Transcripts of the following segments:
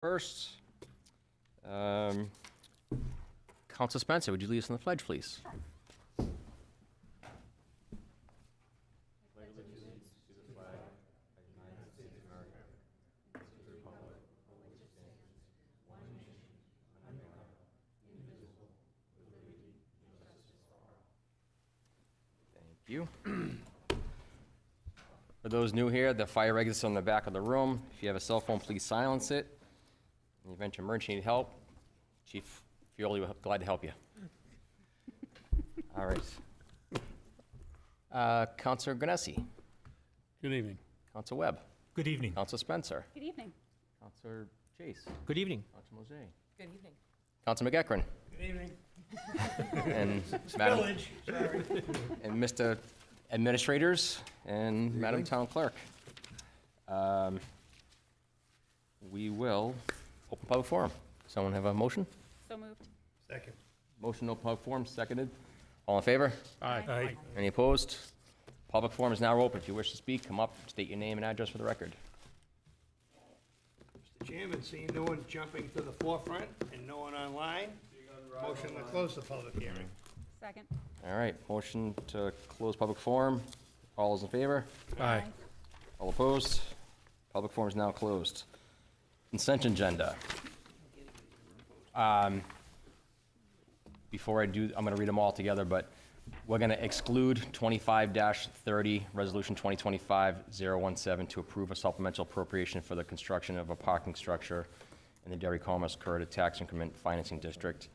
first. Council Spencer, would you lead us in the pledge, please? Thank you. For those new here, the fire exits on the back of the room. If you have a cell phone, please silence it. In the event of emergency need help, Chief Fioli will be glad to help you. All right. Councilor Ganesi. Good evening. Councilor Webb. Good evening. Councilor Spencer. Good evening. Councilor Chase. Good evening. Councilor Moshe. Good evening. Councilor McEachran. Good evening. And Madam, and Mr. Administrators and Madam Town Clerk. We will open public forum. Someone have a motion? So moved. Second. Motion to open public forum, seconded. All in favor? Aye. Any opposed? Public forum is now open. If you wish to speak, come up, state your name and address for the record. Mr. Chairman, seeing no one jumping to the forefront and no one online, motion to close the public hearing. Second. All right, motion to close public forum. All those in favor? Aye. All opposed? Public forum is now closed. Consent agenda. Before I do, I'm going to read them all together, but we're going to exclude 25-30, Resolution 2025-017, to approve a supplemental appropriation for the construction of a parking structure in the Derry Commerce Corridor Tax Increment Financing District,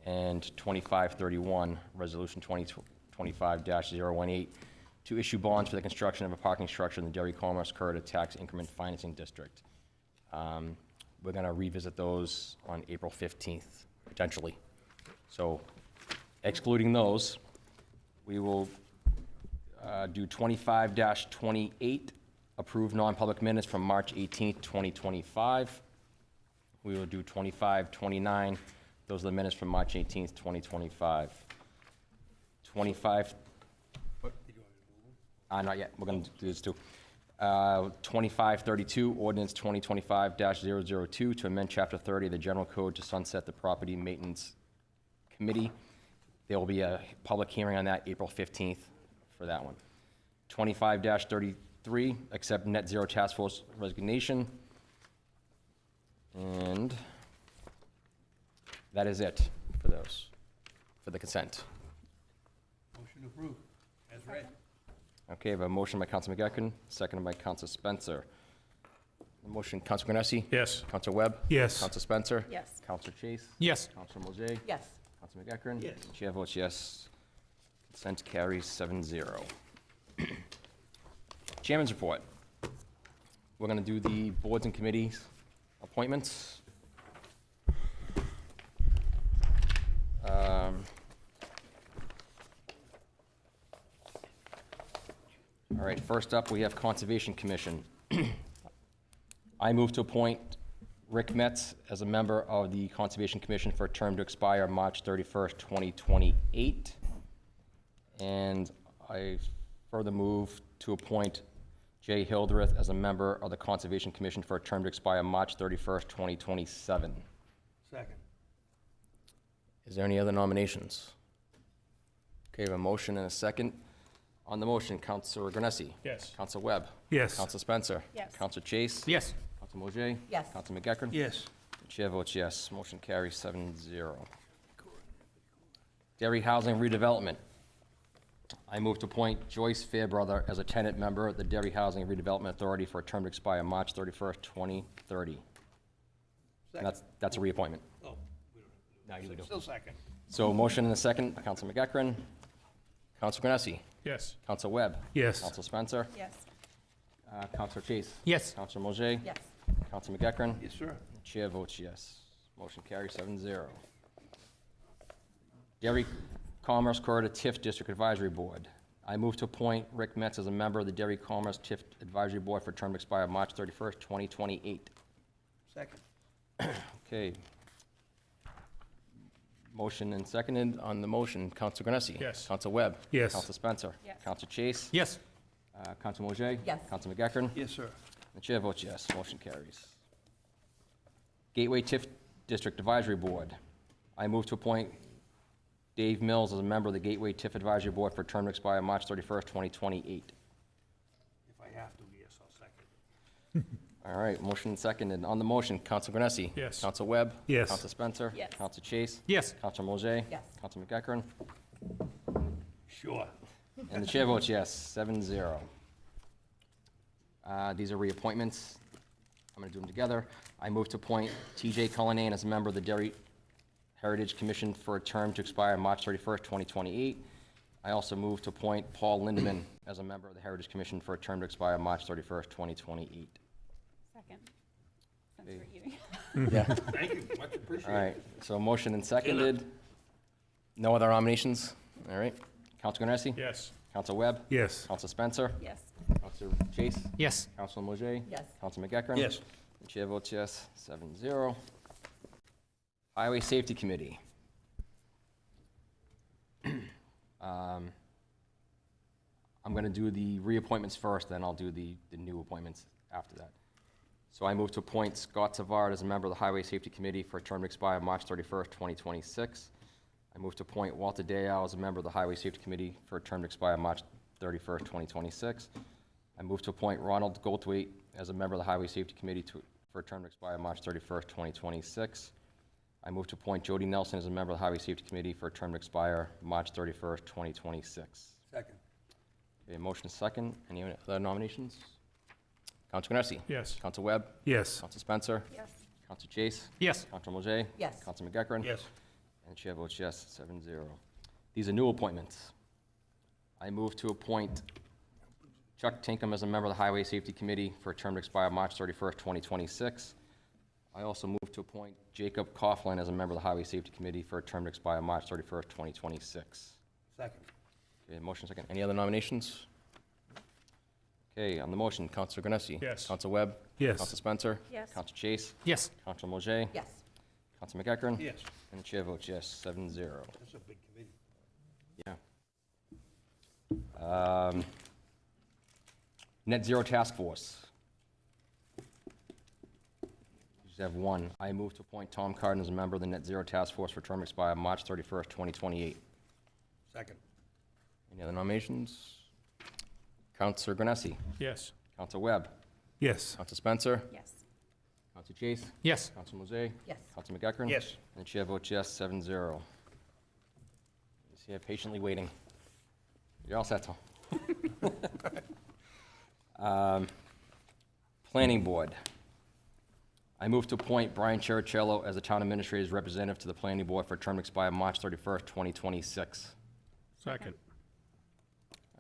and 2531, Resolution 2025-018, to issue bonds for the construction of a parking structure in the Derry Commerce Corridor Tax Increment Financing District. We're going to revisit those on April 15th, potentially. So, excluding those, we will do 25-28, approve non-public minutes from March 18th, 2025. We will do 25-29, those are the minutes from March 18th, 2025. 25, not yet, we're going to do this too. 2532, ordinance 2025-002, to amend Chapter 30 of the General Code to sunset the Property Maintenance Committee. There will be a public hearing on that April 15th for that one. 25-33, accept net zero task force resignation. And that is it for those, for the consent. Motion approved, as read. Okay, I have a motion by Council McEachran, seconded by Council Spencer. The motion, Council Ganesi? Yes. Council Webb? Yes. Council Spencer? Yes. Council Chase? Yes. Council Moshe? Yes. Council McEachran? Yes. Chair votes yes. Consent carries 7-0. Chairman's report. We're going to do the boards and committees appointments. All right, first up, we have Conservation Commission. I move to appoint Rick Metz as a member of the Conservation Commission for a term to expire March 31st, 2028. And I further move to appoint Jay Hildreth as a member of the Conservation Commission for a term to expire March 31st, 2027. Second. Is there any other nominations? Okay, we have a motion and a second. On the motion, Councilor Ganesi? Yes. Council Webb? Yes. Council Spencer? Yes. Council Chase? Yes. Council Moshe? Yes. Council McEachran? Yes. Chair votes yes. Motion carries 7-0. Derry Housing Redevelopment. I move to appoint Joyce Fairbrother as a tenant member of the Derry Housing Redevelopment Authority for a term to expire March 31st, 2030. And that's a reappointment. Oh, No, you do. still second. So motion and a second by Council McEachran. Council Ganesi? Yes. Council Webb? Yes. Council Spencer? Yes. Council Chase? Yes. Council Moshe? Yes. Council McEachran? Yes, sir. Chair votes yes. Motion carries 7-0. Derry Commerce Corridor TIF District Advisory Board. I move to appoint Rick Metz as a member of the Derry Commerce TIF Advisory Board for a term to expire March 31st, 2028. Second. Okay. Motion and seconded. On the motion, Council Ganesi? Yes. Council Webb? Yes. Council Spencer? Yes. Council Chase? Yes. Council Moshe? Yes. Council McEachran? Yes, sir. The chair votes yes. Motion carries. Gateway TIF District Advisory Board. I move to appoint Dave Mills as a member of the Gateway TIF Advisory Board for a term to expire March 31st, 2028. If I have to, yes, I'll second. All right, motion and seconded. On the motion, Counsel Granessi. Yes. Counsel Webb. Yes. Counsel Spencer. Yes. Counsel Chase. Yes. Counsel Moshe. Yes. Counsel McEachern. Sure. And the chair votes yes, 7-0. These are reappointments. I'm going to do them together. I move to appoint T.J. Cullinane as a member of the Derry Heritage Commission for a term to expire March 31st, 2028. I also move to appoint Paul Lindeman as a member of the Heritage Commission for a term to expire March 31st, 2028. Second. Since we're eating. Yeah. Thank you, much appreciated. All right, so motion and seconded. No other nominations? All right. Counsel Granessi? Yes. Counsel Webb? Yes. Counsel Spencer? Yes. Counsel Chase? Yes. Counsel Moshe? Yes. Counsel McEachern? Yes. The chair votes yes, 7-0. Highway Safety Committee. I'm going to do the reappointments first, then I'll do the new appointments after that. So I move to appoint Scott Savard as a member of the Highway Safety Committee for a term to expire March 31st, 2026. I move to appoint Walter Dayal as a member of the Highway Safety Committee for a term to expire March 31st, 2026. I move to appoint Ronald Goldthwait as a member of the Highway Safety Committee for a term to expire March 31st, 2026. I move to appoint Jody Nelson as a member of the Highway Safety Committee for a term to expire March 31st, 2026. Second. Okay, motion second. Any other nominations? Counsel Granessi? Yes. Counsel Webb? Yes. Counsel Spencer? Yes. Counsel Chase? Yes. Counsel Moshe? Yes. Counsel McEachern? Yes. And the chair votes yes, 7-0. These are new appointments. I move to appoint Chuck Tinkham as a member of the Highway Safety Committee for a term to expire March 31st, 2026. I also move to appoint Jacob Coughlin as a member of the Highway Safety Committee for a term to expire March 31st, 2026. Second. Okay, motion second. Any other nominations? Okay, on the motion, Counsel Granessi. Yes. Counsel Webb. Yes. Counsel Spencer. Yes. Counsel Chase. Yes. Counsel Moshe. Yes. Counsel McEachern. Yes, And the chair votes yes, 7-0. that's a big committee. Yeah. Net Zero Task Force. You just have one. I move to appoint Tom Carden as a member of the Net Zero Task Force for term to expire March 31st, 2028. Second. Any other nominations? Counsel Granessi. Yes. Counsel Webb. Yes. Counsel Spencer. Yes. Counsel Chase. Yes. Counsel Moshe. Yes. Counsel McEachern. Yes. And the chair votes yes, 7-0. He's here patiently waiting. You're all set, Tom. Planning Board. I move to appoint Brian Chericello as the Town Administrator's representative to the Planning Board for a term to expire March 31st, 2026. Second.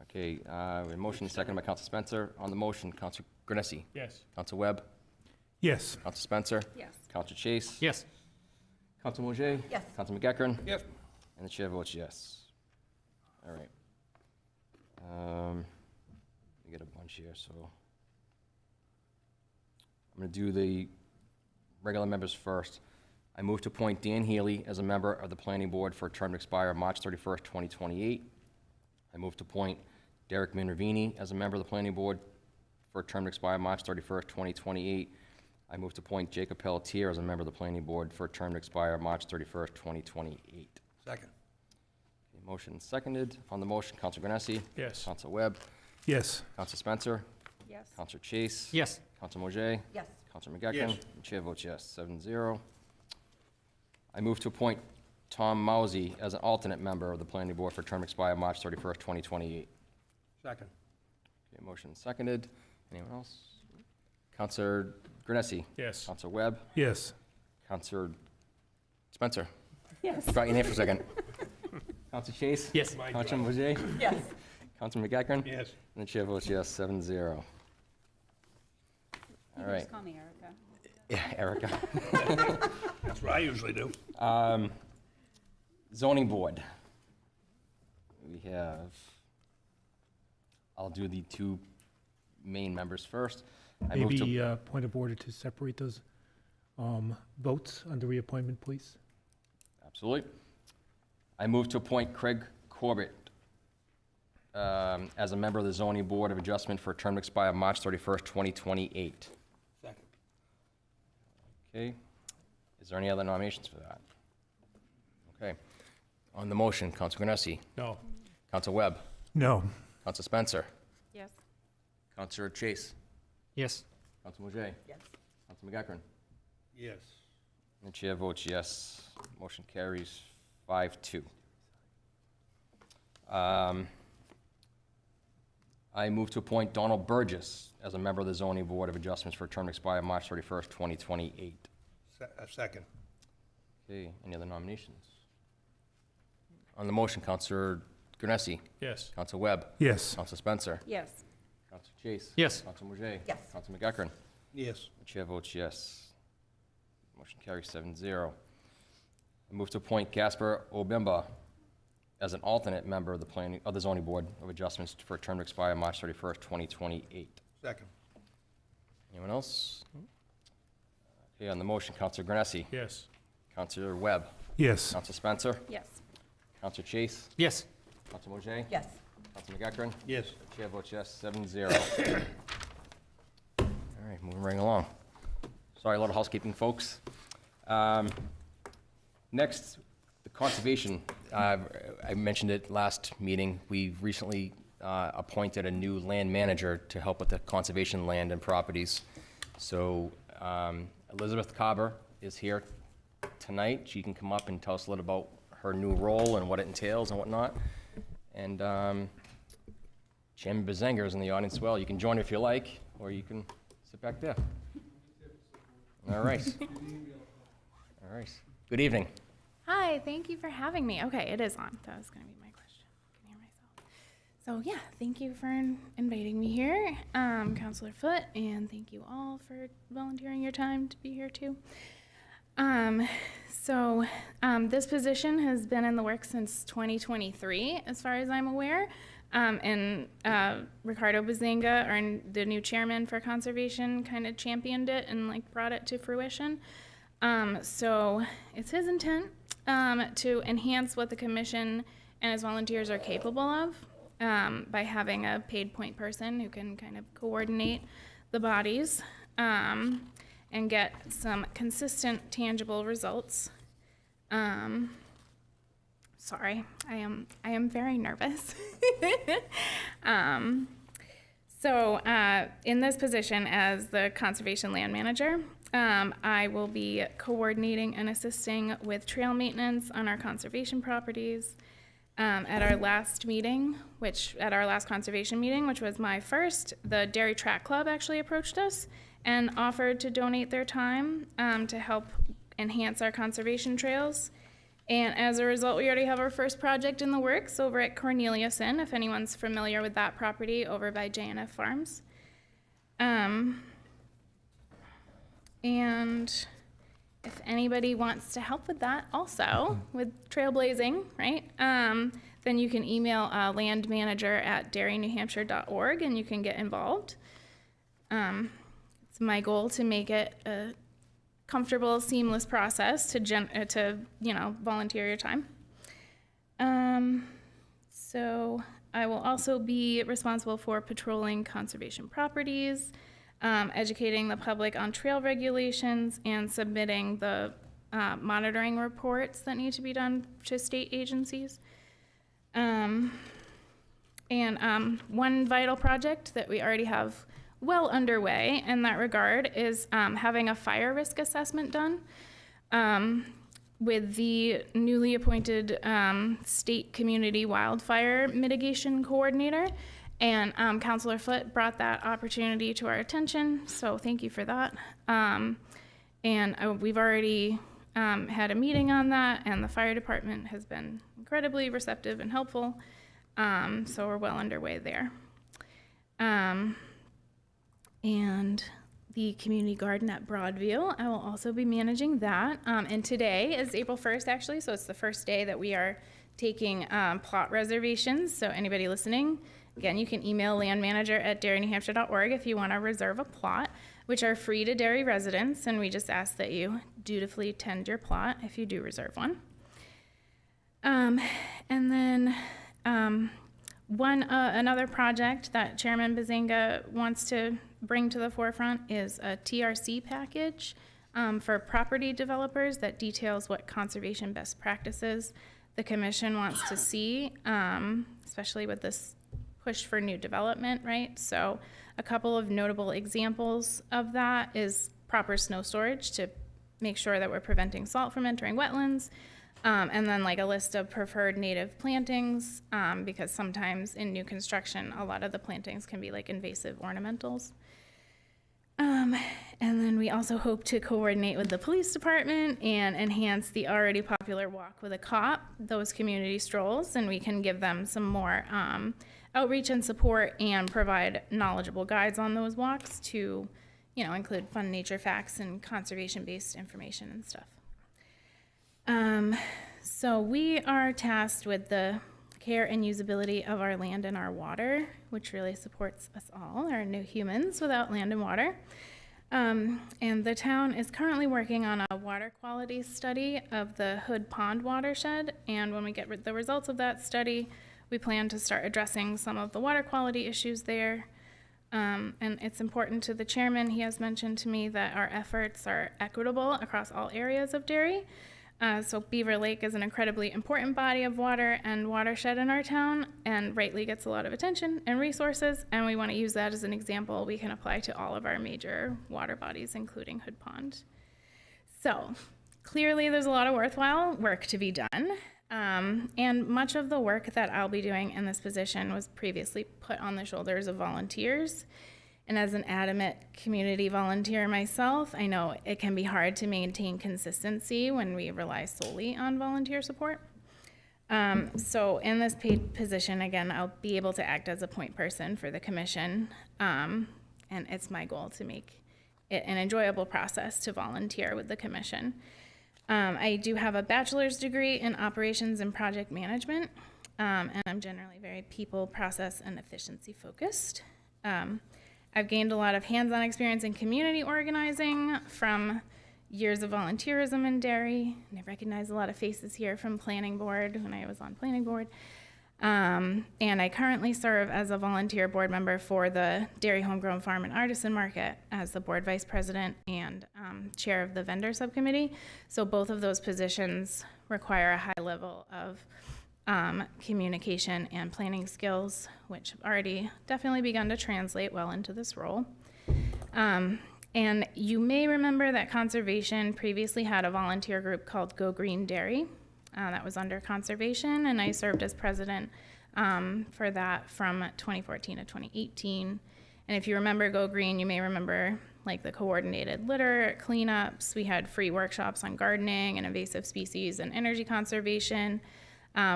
Okay, we have a motion seconded by Counsel Spencer. On the motion, Counsel Granessi. Yes. Counsel Webb. Yes. Counsel Spencer. Yes. Counsel Chase. Yes. Counsel Moshe. Yes. Counsel McEachern. Yes. And the chair votes yes. All right. We get a bunch here, so. I'm going to do the regular members first. I move to appoint Dan Healy as a member of the Planning Board for a term to expire March 31st, 2028. I move to appoint Derek Minervini as a member of the Planning Board for a term to expire March 31st, 2028. I move to appoint Jacob Pelletier as a member of the Planning Board for a term to expire March 31st, 2028. Second. Okay, motion seconded. On the motion, Counsel Granessi. Yes. Counsel Webb. Yes. Counsel Spencer. Yes. Counsel Chase. Yes. Counsel Moshe. Yes. Counsel McEachern. Yes. And chair votes yes, 7-0. I move to appoint Tom Mousy as an alternate member of the Planning Board for a term to expire March 31st, 2028. Second. Okay, motion seconded. Anyone else? Counsel Granessi. Yes. Counsel Webb. Yes. Counsel Spencer. Yes. Forgot your name for a second. Counsel Chase. Yes. My Counsel job. Moshe. Yes. Counsel McEachern. Yes. And the chair votes yes, 7-0. You All can right. just call me Erica. Yeah, Erica. That's what I usually do. Zoning Board. We have, I'll do the two main members first. I move to- Maybe point of order to separate those votes under reappointment, please. Absolutely. I move to appoint Craig Corbett as a member of the Zoning Board of Adjustment for a term to expire March 31st, 2028. Second. Okay. Is there any other nominations for that? Okay. On the motion, Counsel Granessi, No. Counsel Webb, No. Counsel Spencer, Yes. Counsel Chase, Yes. Counsel Mojay, Yes. Counsel McEachran. Yes. And the chair votes yes. Motion carries 5-2. I move to appoint Donald Burgess as a member of the Zoning Board of Adjustments for a term to expire March 31st, 2028. Second. Okay, any other nominations? On the motion, Counselor Granessi, Yes. Counsel Webb, Yes. Counsel Spencer, Yes. Counsel Chase. Yes. Counsel Mojay. Yes. Counsel McEachran. Yes. The chair votes yes. Motion carries 7-0. I move to appoint Gasper Obimba as an alternate member of the Zoning Board of Adjustments for a term to expire March 31st, 2028. Second. Anyone else? Okay, on the motion, Counselor Granessi, Yes. Counselor Webb, Yes. Counselor Spencer, Yes. Counselor Chase, Yes. Counselor Mojay, Yes. Counselor McEachran. Yes. Chair votes yes, 7-0. All right, moving right along. Sorry, a lot of housekeeping, folks. Next, the conservation. I mentioned it last meeting. We recently appointed a new land manager to help with the conservation land and properties. So Elizabeth Carver is here tonight. She can come up and tell us a little about her new role and what it entails and whatnot. And Chairman Bazenga is in the audience as well. You can join if you like, or you can sit back there. All right. All right. Good evening. Hi, thank you for having me. Okay, it is on. That was going to be my question. I can hear myself. So yeah, thank you for inviting me here, Councilor Foote, and thank you all for volunteering your time to be here too. This position has been in the works since 2023, as far as I'm aware. And Ricardo Bazenga, the new chairman for conservation, kind of championed it and like brought it to fruition. So it's his intent to enhance what the commission and its volunteers are capable of by having a paid point person who can kind of coordinate the bodies and get some consistent, tangible results. Sorry, I am very nervous. In this position as the conservation land manager, I will be coordinating and assisting with trail maintenance on our conservation properties. At our last conservation meeting, which was my first, the Dairy Track Club actually approached us and offered to donate their time to help enhance our conservation trails. And as a result, we already have our first project in the works over at Corneliuson, if anyone's familiar with that property over by J&F Farms. And if anybody wants to help with that also, with trailblazing, right, then you can email landmanager@derrynewhampshire.org and you can get involved. It's my goal to make it a comfortable, seamless process to volunteer your time. So I will also be responsible for patrolling conservation properties, educating the public on trail regulations, and submitting the monitoring reports that need to be done to state agencies. One vital project that we already have well underway in that regard is having a fire risk assessment done with the newly appointed state community wildfire mitigation coordinator. And Councilor Foote brought that opportunity to our attention, so thank you for that. We've already had a meeting on that, and the fire department has been incredibly receptive and helpful, so we're well underway there. And the community garden at Broadview, I will also be managing that. And today is April 1st, actually, so it's the first day that we are taking plot reservations. So anybody listening, again, you can email landmanager@derrynewhampshire.org if you want to reserve a plot, which are free to Derry residents, and we just ask that you dutifully tend your plot if you do reserve one. Another project that Chairman Bazenga wants to bring to the forefront is a TRC package for property developers that details what conservation best practices the commission wants to see, especially with this push for new development, right? So a couple of notable examples of that is proper snow storage to make sure that we're preventing salt from entering wetlands. And then like a list of preferred native plantings, because sometimes in new construction, a lot of the plantings can be like invasive ornamentals. And then we also hope to coordinate with the police department and enhance the already popular Walk with a Cop, those community strolls, and we can give them some more outreach and support and provide knowledgeable guides on those walks to, you know, include fun nature facts and conservation-based information and stuff. So we are tasked with the care and usability of our land and our water, which really supports us all, our new humans without land and water. And the town is currently working on a water quality study of the Hood Pond watershed, and when we get the results of that study, we plan to start addressing some of the water quality issues there. And it's important to the chairman, he has mentioned to me that our efforts are equitable across all areas of Derry. So Beaver Lake is an incredibly important body of water and watershed in our town, and rightly gets a lot of attention and resources, and we want to use that as an example we can apply to all of our major water bodies, including Hood Pond. So clearly there's a lot of worthwhile work to be done, and much of the work that I'll be doing in this position was previously put on the shoulders of volunteers. And as an adamant community volunteer myself, I know it can be hard to maintain consistency when we rely solely on volunteer support. So in this paid position, again, I'll be able to act as a point person for the commission. And it's my goal to make it an enjoyable process to volunteer with the commission. I do have a bachelor's degree in operations and project management, and I'm generally very people, process, and efficiency focused. I've gained a lot of hands-on experience in community organizing from years of volunteerism in Derry. And I've recognized a lot of faces here from planning board when I was on planning board. And I currently serve as a volunteer board member for the Derry Homegrown Farm and Artisan Market as the board vice president and chair of the vendor subcommittee. So both of those positions require a high level of communication and planning skills, which have already definitely begun to translate well into this role. And you may remember that conservation previously had a volunteer group called Go Green Derry that was under conservation, and I served as president for that from 2014 to 2018. And if you remember Go Green, you may remember like the coordinated litter cleanups. We had free workshops on gardening and invasive species and energy conservation.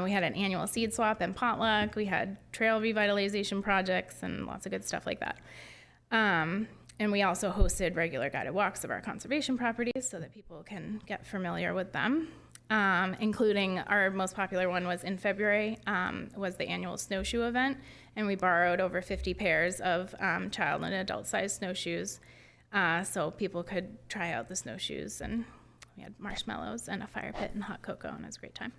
We had an annual seed swap and potluck. We had trail revitalization projects and lots of good stuff like that. And we also hosted regular guided walks of our conservation properties so that people can get familiar with them, including our most popular one was in February, was the annual snowshoe event. And we borrowed over 50 pairs of child and adult sized snowshoes so people could try out the snowshoes. And we had marshmallows and a fire pit and hot cocoa, and it was a great time.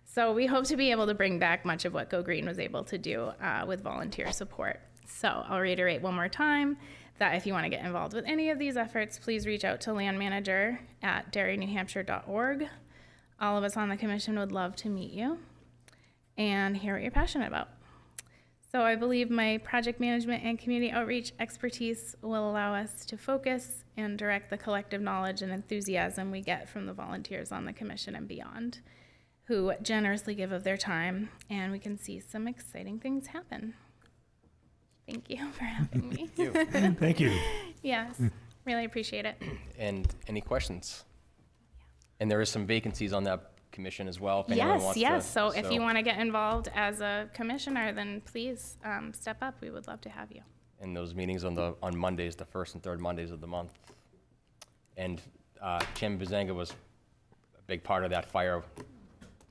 So we hope to be able to bring back much of what Go Green was able to do with volunteer support. So I'll reiterate one more time that if you want to get involved with any of these efforts, please reach out to land manager at derrynewhampshire.org. All of us on the commission would love to meet you and hear what you're passionate about. So I believe my project management and community outreach expertise will allow us to focus and direct the collective knowledge and enthusiasm we get from the volunteers on the commission and beyond, who generously give of their time, and we can see some exciting things happen. Thank you for having me. Thank you. Yes, really appreciate it. And any questions? And there is some vacancies on that commission as well, if anyone wants to. Yes. So if you want to get involved as a commissioner, then please step up. We would love to have you. And those meetings on Mondays, the first and third Mondays of the month. And Kim Bazanga was a big part of that fire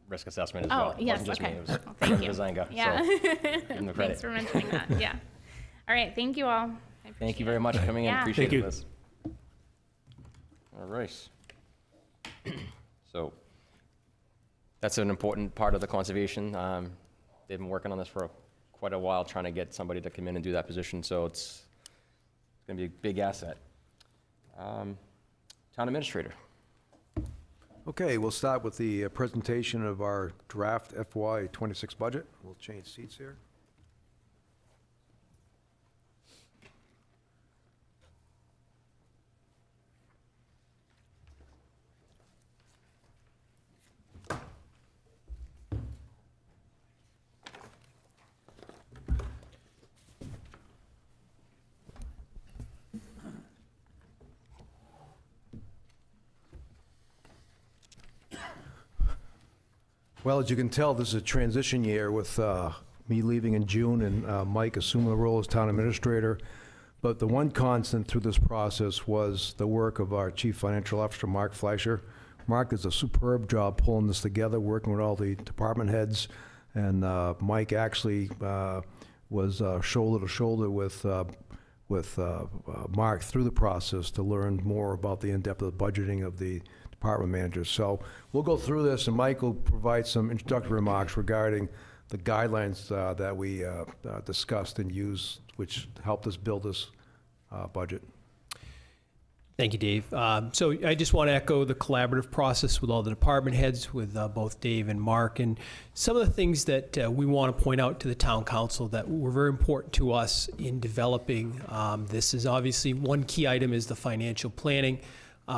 risk assessment as well. Oh, yes, It wasn't just me, okay. it was Well, thank you. Bazanga, Yeah. so give him the credit. Thanks for mentioning that. Yeah. All right. Thank you all. I Thank you appreciate very it. much for coming in, Yeah. appreciate Thank you. this. All right. So, that's an important part of the conservation. They've been working on this for quite a while, trying to get somebody to come in and do that position, so it's gonna be a big asset. Town Administrator. Okay, we'll start with the presentation of our draft FY26 budget. We'll change seats here. Well, as you can tell, this is a transition year with me leaving in June and Mike assuming the role as town administrator. But the one constant through this process was the work of our Chief Financial Officer, Mark Fleischer. Mark does a superb job pulling this together, working with all the department heads. And Mike actually was shoulder to shoulder with Mark through the process to learn more about the in-depth of the budgeting of the department managers. So we'll go through this, and Mike will provide some introductory remarks regarding the guidelines that we discussed and used, which helped us build this budget. Thank you, Dave. So I just want to echo the collaborative process with all the department heads, with both Dave and Mark, and some of the things that we want to point out to the town council that were very important to us in developing. This is obviously one key item is the financial planning.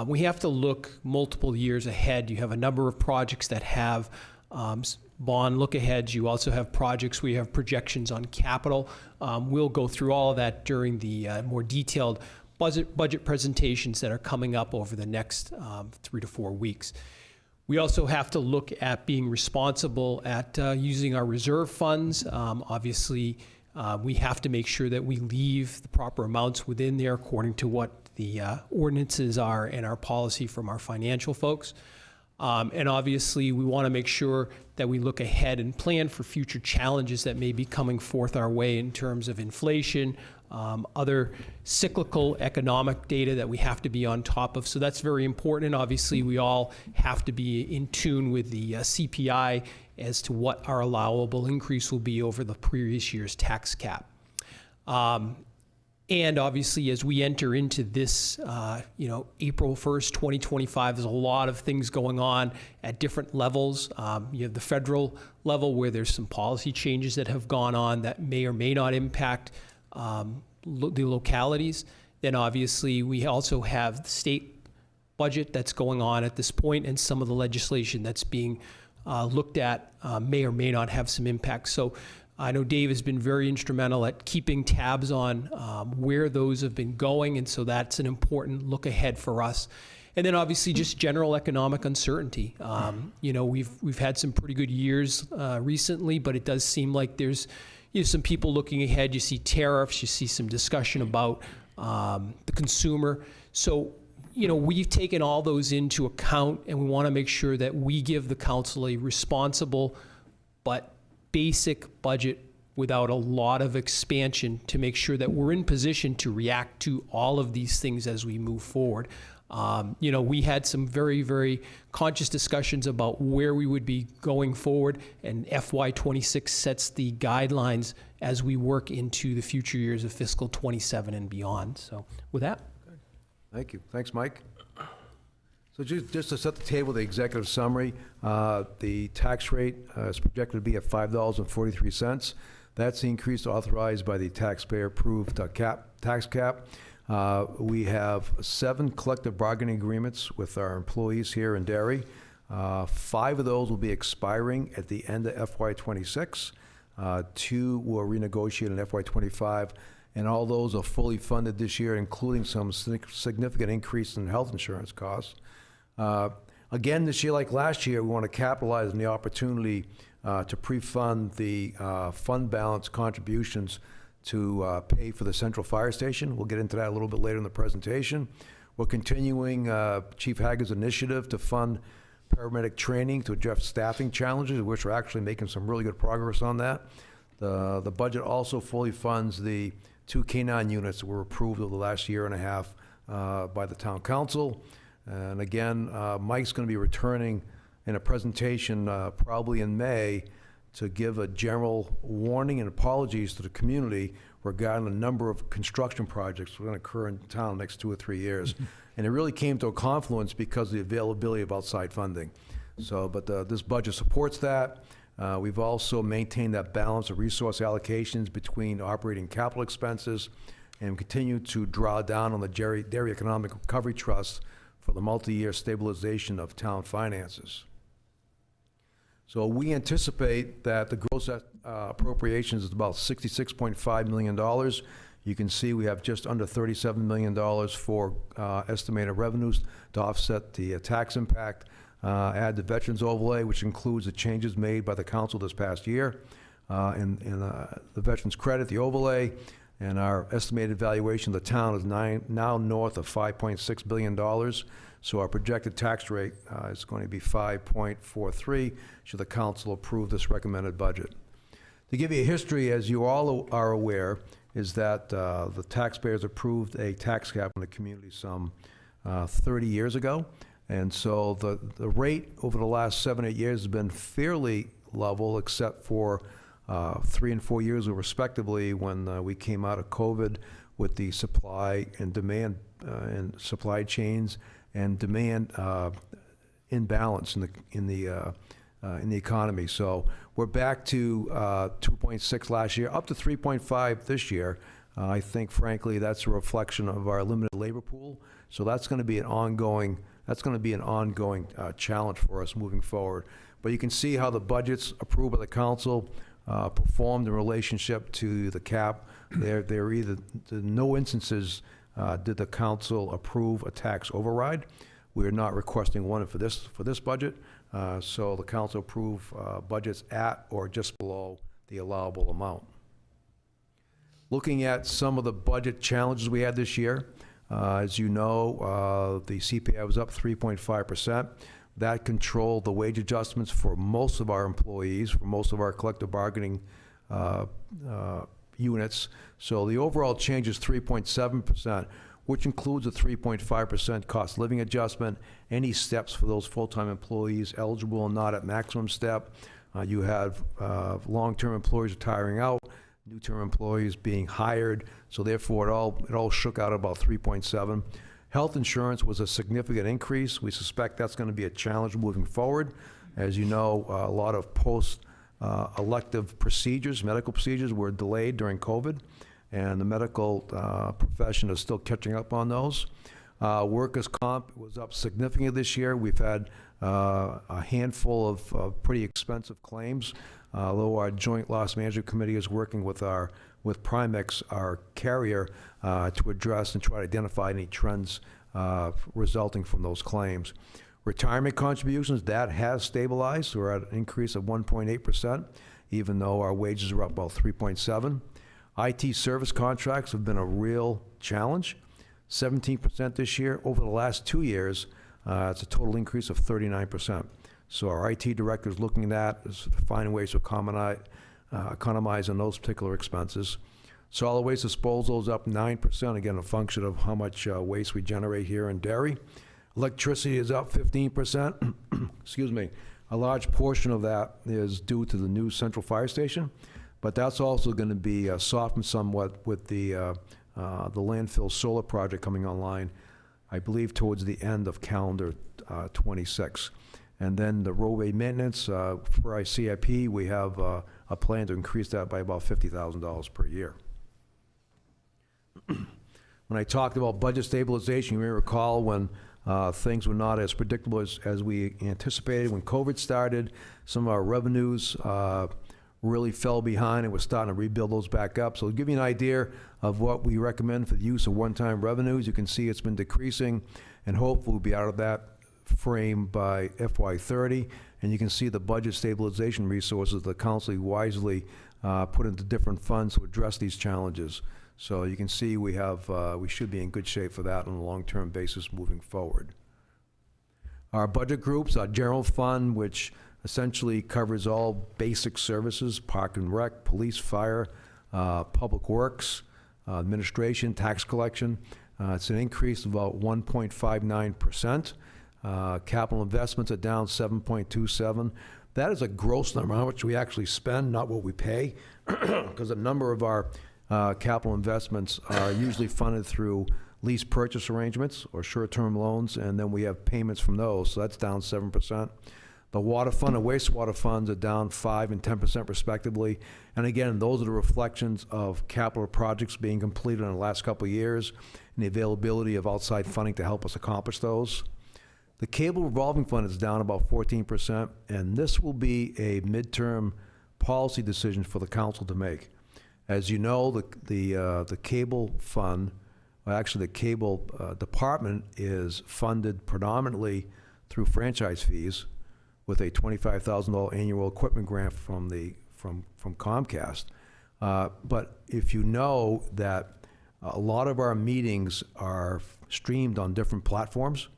We have to look multiple years ahead. You have a number of projects that have bond look-aheads. You also have projects where you have projections on capital. We'll go through all of that during the more detailed budget presentations that are coming up over the next 3 to 4 weeks. We also have to look at being responsible at using our reserve funds. Obviously, we have to make sure that we leave the proper amounts within there according to what the ordinances are and our policy from our financial folks. And obviously, we want to make sure that we look ahead and plan for future challenges that may be coming forth our way in terms of inflation, other cyclical economic data that we have to be on top of. So that's very important. And obviously, we all have to be in tune with the CPI as to what our allowable increase will be over the previous year's tax cap. And obviously, as we enter into this, April 1st, 2025, there's a lot of things going on at different levels. You have the federal level where there's some policy changes that have gone on that may or may not impact the localities. Then obviously, we also have the state budget that's going on at this point, and some of the legislation that's being looked at may or may not have some impact. So I know Dave has been very instrumental at keeping tabs on where those have been going, and so that's an important look ahead for us. And then obviously just general economic uncertainty. We've had some pretty good years recently, but it does seem like there's some people looking ahead. You see tariffs, you see some discussion about the consumer. So we've taken all those into account, and we want to make sure that we give the council a responsible but basic budget without a lot of expansion to make sure that we're in position to react to all of these things as we move forward. We had some very, very conscious discussions about where we would be going forward, and FY26 sets the guidelines as we work into the future years of fiscal 27 and beyond. So with that. Thank you. Thanks, Mike. So just to set the table, the executive summary, the tax rate is projected to be at $5.43. That's the increase authorized by the taxpayer-approved tax cap. We have 7 collective bargaining agreements with our employees here in Derry. 5 of those will be expiring at the end of FY26. 2 will renegotiate in FY25, and all those are fully funded this year, including some significant increase in health insurance costs. Again, this year, like last year, we want to capitalize on the opportunity to pre-fund the fund balance contributions to pay for the central fire station. We'll get into that a little bit later in the presentation. We're continuing Chief Haggard's initiative to fund paramedic training to address staffing challenges, which we're actually making some really good progress on that. The budget also fully funds the 2 K-9 units that were approved over the last year and a half by the town council. And again, Mike's going to be returning in a presentation probably in May to give a general warning and apologies to the community regarding a number of construction projects that are going to occur in town the next 2 or 3 years. And it really came to a confluence because of the availability of outside funding. So, but this budget supports that. We've also maintained that balance of resource allocations between operating capital expenses and continue to draw down on the Derry Economic Recovery Trust for the multi-year stabilization of town finances. So we anticipate that the gross appropriations is about $66.5 million. You can see we have just under $37 million for estimated revenues to offset the tax impact. Add the veterans overlay, which includes the changes made by the council this past year, and the veterans credit, the overlay, and our estimated valuation of the town is now north of $5.6 billion. So our projected tax rate is going to be 5.43 should the council approve this recommended budget. To give you a history, as you all are aware, is that the taxpayers approved a tax cap in the community some 30 years ago. And so the rate over the last 7 or 8 years has been fairly level, except for 3 and 4 years respectively when we came out of COVID with the supply and demand and supply chains and demand imbalance in the economy. So we're back to 2.6 last year, up to 3.5 this year. I think, frankly, that's a reflection of our limited labor pool. So that's going to be an ongoing challenge for us moving forward. But you can see how the budgets approved by the council performed in relationship to the cap. They're either, in no instances did the council approve a tax override. We're not requesting one for this budget. So the council approved budgets at or just below the allowable amount. Looking at some of the budget challenges we had this year, as you know, the CPI was up 3.5%. That controlled the wage adjustments for most of our employees, for most of our collective bargaining units. So the overall change is 3.7%, which includes a 3.5% cost of living adjustment, any steps for those full-time employees eligible and not at maximum step. You have long-term employees retiring out, new-term employees being hired, so therefore it all shook out about 3.7. Health insurance was a significant increase. We suspect that's going to be a challenge moving forward. As you know, a lot of post-elective procedures, medical procedures, were delayed during COVID, and the medical profession is still catching up on those. Workers' comp was up significantly this year. We've had a handful of pretty expensive claims, although our Joint Loss Management Committee is working with Primex, our carrier, to address and try to identify any trends resulting from those claims. Retirement contributions, that has stabilized. We're at an increase of 1.8%, even though our wages are up about 3.7%. IT service contracts have been a real challenge, 17% this year. Over the last 2 years, it's a total increase of 39%. So our IT director is looking at that, is finding ways to economize on those particular expenses. Solid waste disposal is up 9%, again, a function of how much waste we generate here in Derry. Electricity is up 15%. Excuse me. A large portion of that is due to the new central fire station, but that's also going to be softened somewhat with the landfill solar project coming online, I believe, towards the end of calendar 26. And then the roadway maintenance, for our CIP, we have a plan to increase that by about $50,000 per year. When I talked about budget stabilization, you may recall when things were not as predictable as we anticipated. When COVID started, some of our revenues really fell behind, and we're starting to rebuild those back up. So to give you an idea of what we recommend for the use of one-time revenues, you can see it's been decreasing, and hopefully we'll be out of that frame by FY30. And you can see the budget stabilization resources the council wisely put into different funds to address these challenges. So you can see we should be in good shape for that on a long-term basis moving forward. Our budget groups, our general fund, which essentially covers all basic services, park and rec, police, fire, public works, administration, tax collection. It's an increase of about 1.59%. Capital investments are down 7.27. That is a gross number, how much we actually spend, not what we pay, because a number of our capital investments are usually funded through lease purchase arrangements or short-term loans, and then we have payments from those, so that's down 7%. The water fund and wastewater funds are down 5% and 10% respectively. And again, those are the reflections of capital projects being completed in the last couple of years and the availability of outside funding to help us accomplish those. The cable revolving fund is down about 14%, and this will be a midterm policy decision for the council to make. As you know, the cable fund, well, actually the cable department is funded predominantly through franchise fees with a $25,000 annual equipment grant from Comcast. But if you know that a lot of our meetings are streamed on different platforms,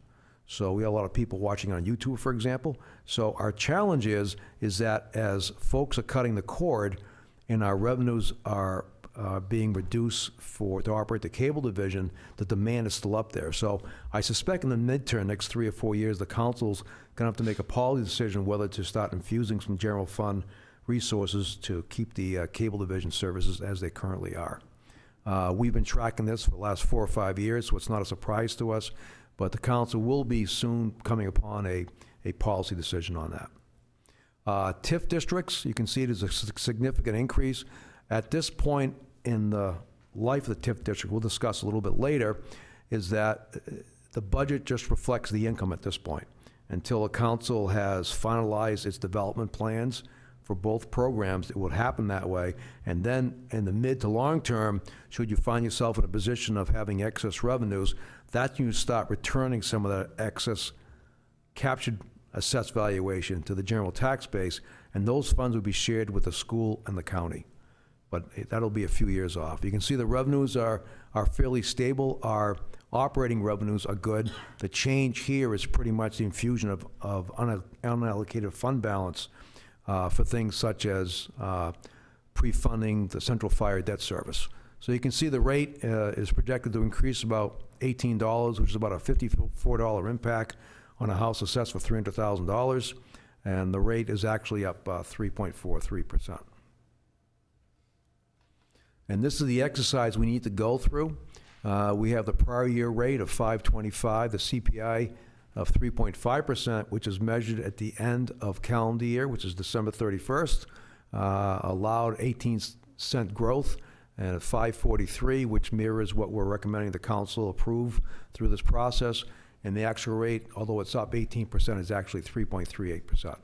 so we have a lot of people watching on YouTube, for example. So our challenge is that as folks are cutting the cord and our revenues are being reduced to operate the cable division, the demand is still up there. So I suspect in the midterm, next 3 or 4 years, the council's gonna have to make a policy decision whether to start infusing some general fund resources to keep the cable division services as they currently are. We've been tracking this for the last 4 or 5 years, so it's not a surprise to us, but the council will be soon coming upon a policy decision on that. TIF districts, you can see there's a significant increase. At this point in the life of the TIF district, we'll discuss a little bit later, is that the budget just reflects the income at this point. Until the council has finalized its development plans for both programs, it will happen that way. And then in the mid to long term, should you find yourself in a position of having excess revenues, that's when you start returning some of that excess captured assessed valuation to the general tax base, and those funds will be shared with the school and the county. But that'll be a few years off. You can see the revenues are fairly stable. Our operating revenues are good. The change here is pretty much the infusion of unallocated fund balance for things such as pre-funding the central fire debt service. So you can see the rate is projected to increase about $18, which is about a $54 impact on a house assessed for $300,000, and the rate is actually up 3.43%. And this is the exercise we need to go through. We have the prior year rate of 5.25, the CPI of 3.5%, which is measured at the end of calendar year, which is December 31st, allowed 18-cent growth, and at 5.43, which mirrors what we're recommending the council approve through this process. And the actual rate, although it's up 18%, is actually 3.38%.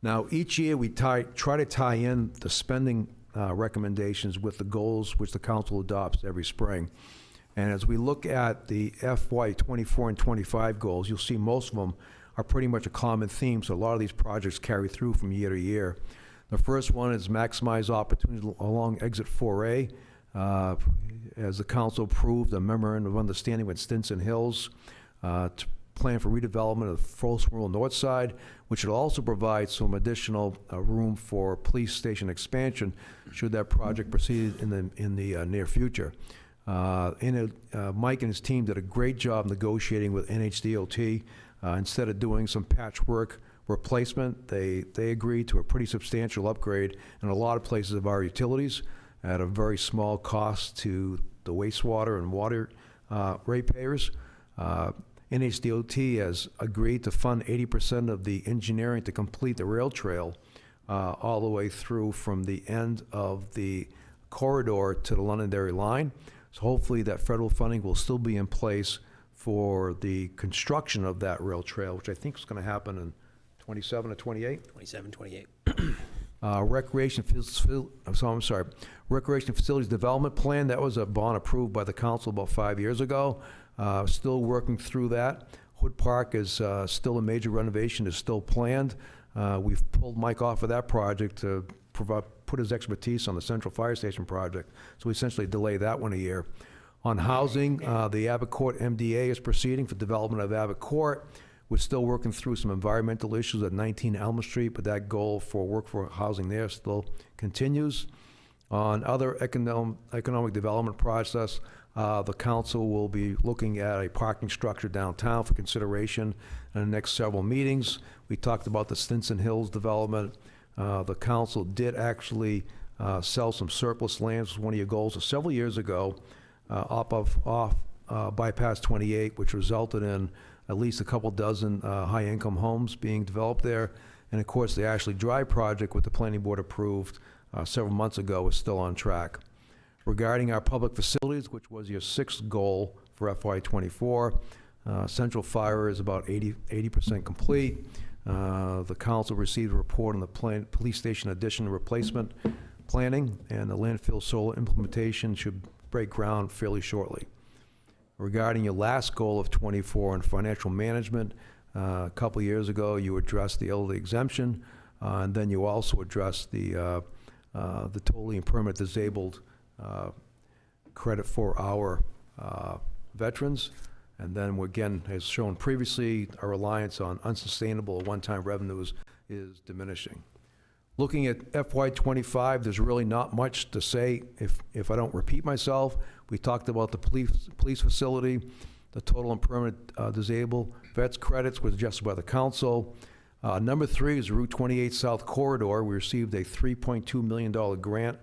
Now, each year we try to tie in the spending recommendations with the goals which the council adopts every spring. And as we look at the FY 24 and 25 goals, you'll see most of them are pretty much a common theme, so a lot of these projects carry through from year to year. The first one is maximize opportunities along Exit 4A. As the council approved a memorandum of understanding with Stinson Hills to plan for redevelopment of Folsom Rural North Side, which will also provide some additional room for police station expansion should that project proceed in the near future. Mike and his team did a great job negotiating with NHDOT. Instead of doing some patchwork replacement, they agreed to a pretty substantial upgrade in a lot of places of our utilities at a very small cost to the wastewater and water ratepayers. NHDOT has agreed to fund 80% of the engineering to complete the rail trail all the way through from the end of the corridor to the Londonderry line. So hopefully that federal funding will still be in place for the construction of that rail trail, which I think is going to happen in 27 or 28? 27, 28. Recreation Facilities Development Plan, that was a bond approved by the council about 5 years ago. Still working through that. Hood Park is still a major renovation, is still planned. We've pulled Mike off of that project to put his expertise on the Central Fire Station project, so we essentially delay that one a year. On housing, the Abbott Court MDA is proceeding for development of Abbott Court. We're still working through some environmental issues at 19 Elm Street, but that goal for workforce housing there still continues. On other economic development process, the council will be looking at a parking structure downtown for consideration in the next several meetings. We talked about the Stinson Hills development. The council did actually sell some surplus land, was one of your goals several years ago, off bypass 28, which resulted in at least a couple dozen high-income homes being developed there. And of course, the Ashley Drive project, with the planning board approved several months ago, is still on track. Regarding our public facilities, which was your sixth goal for FY24, Central Fire is about 80% complete. The council received a report on the police station addition and replacement planning, and the landfill solar implementation should break ground fairly shortly. Regarding your last goal of 24 on financial management, a couple years ago, you addressed the elderly exemption, and then you also addressed the totally and permanent disabled credit for our veterans. And then, again, as shown previously, our reliance on unsustainable one-time revenues is diminishing. Looking at FY25, there's really not much to say if I don't repeat myself. We talked about the police facility, the total and permanent disabled vets credits was adjusted by the council. Number 3 is Route 28 South Corridor. We received a $3.2 million grant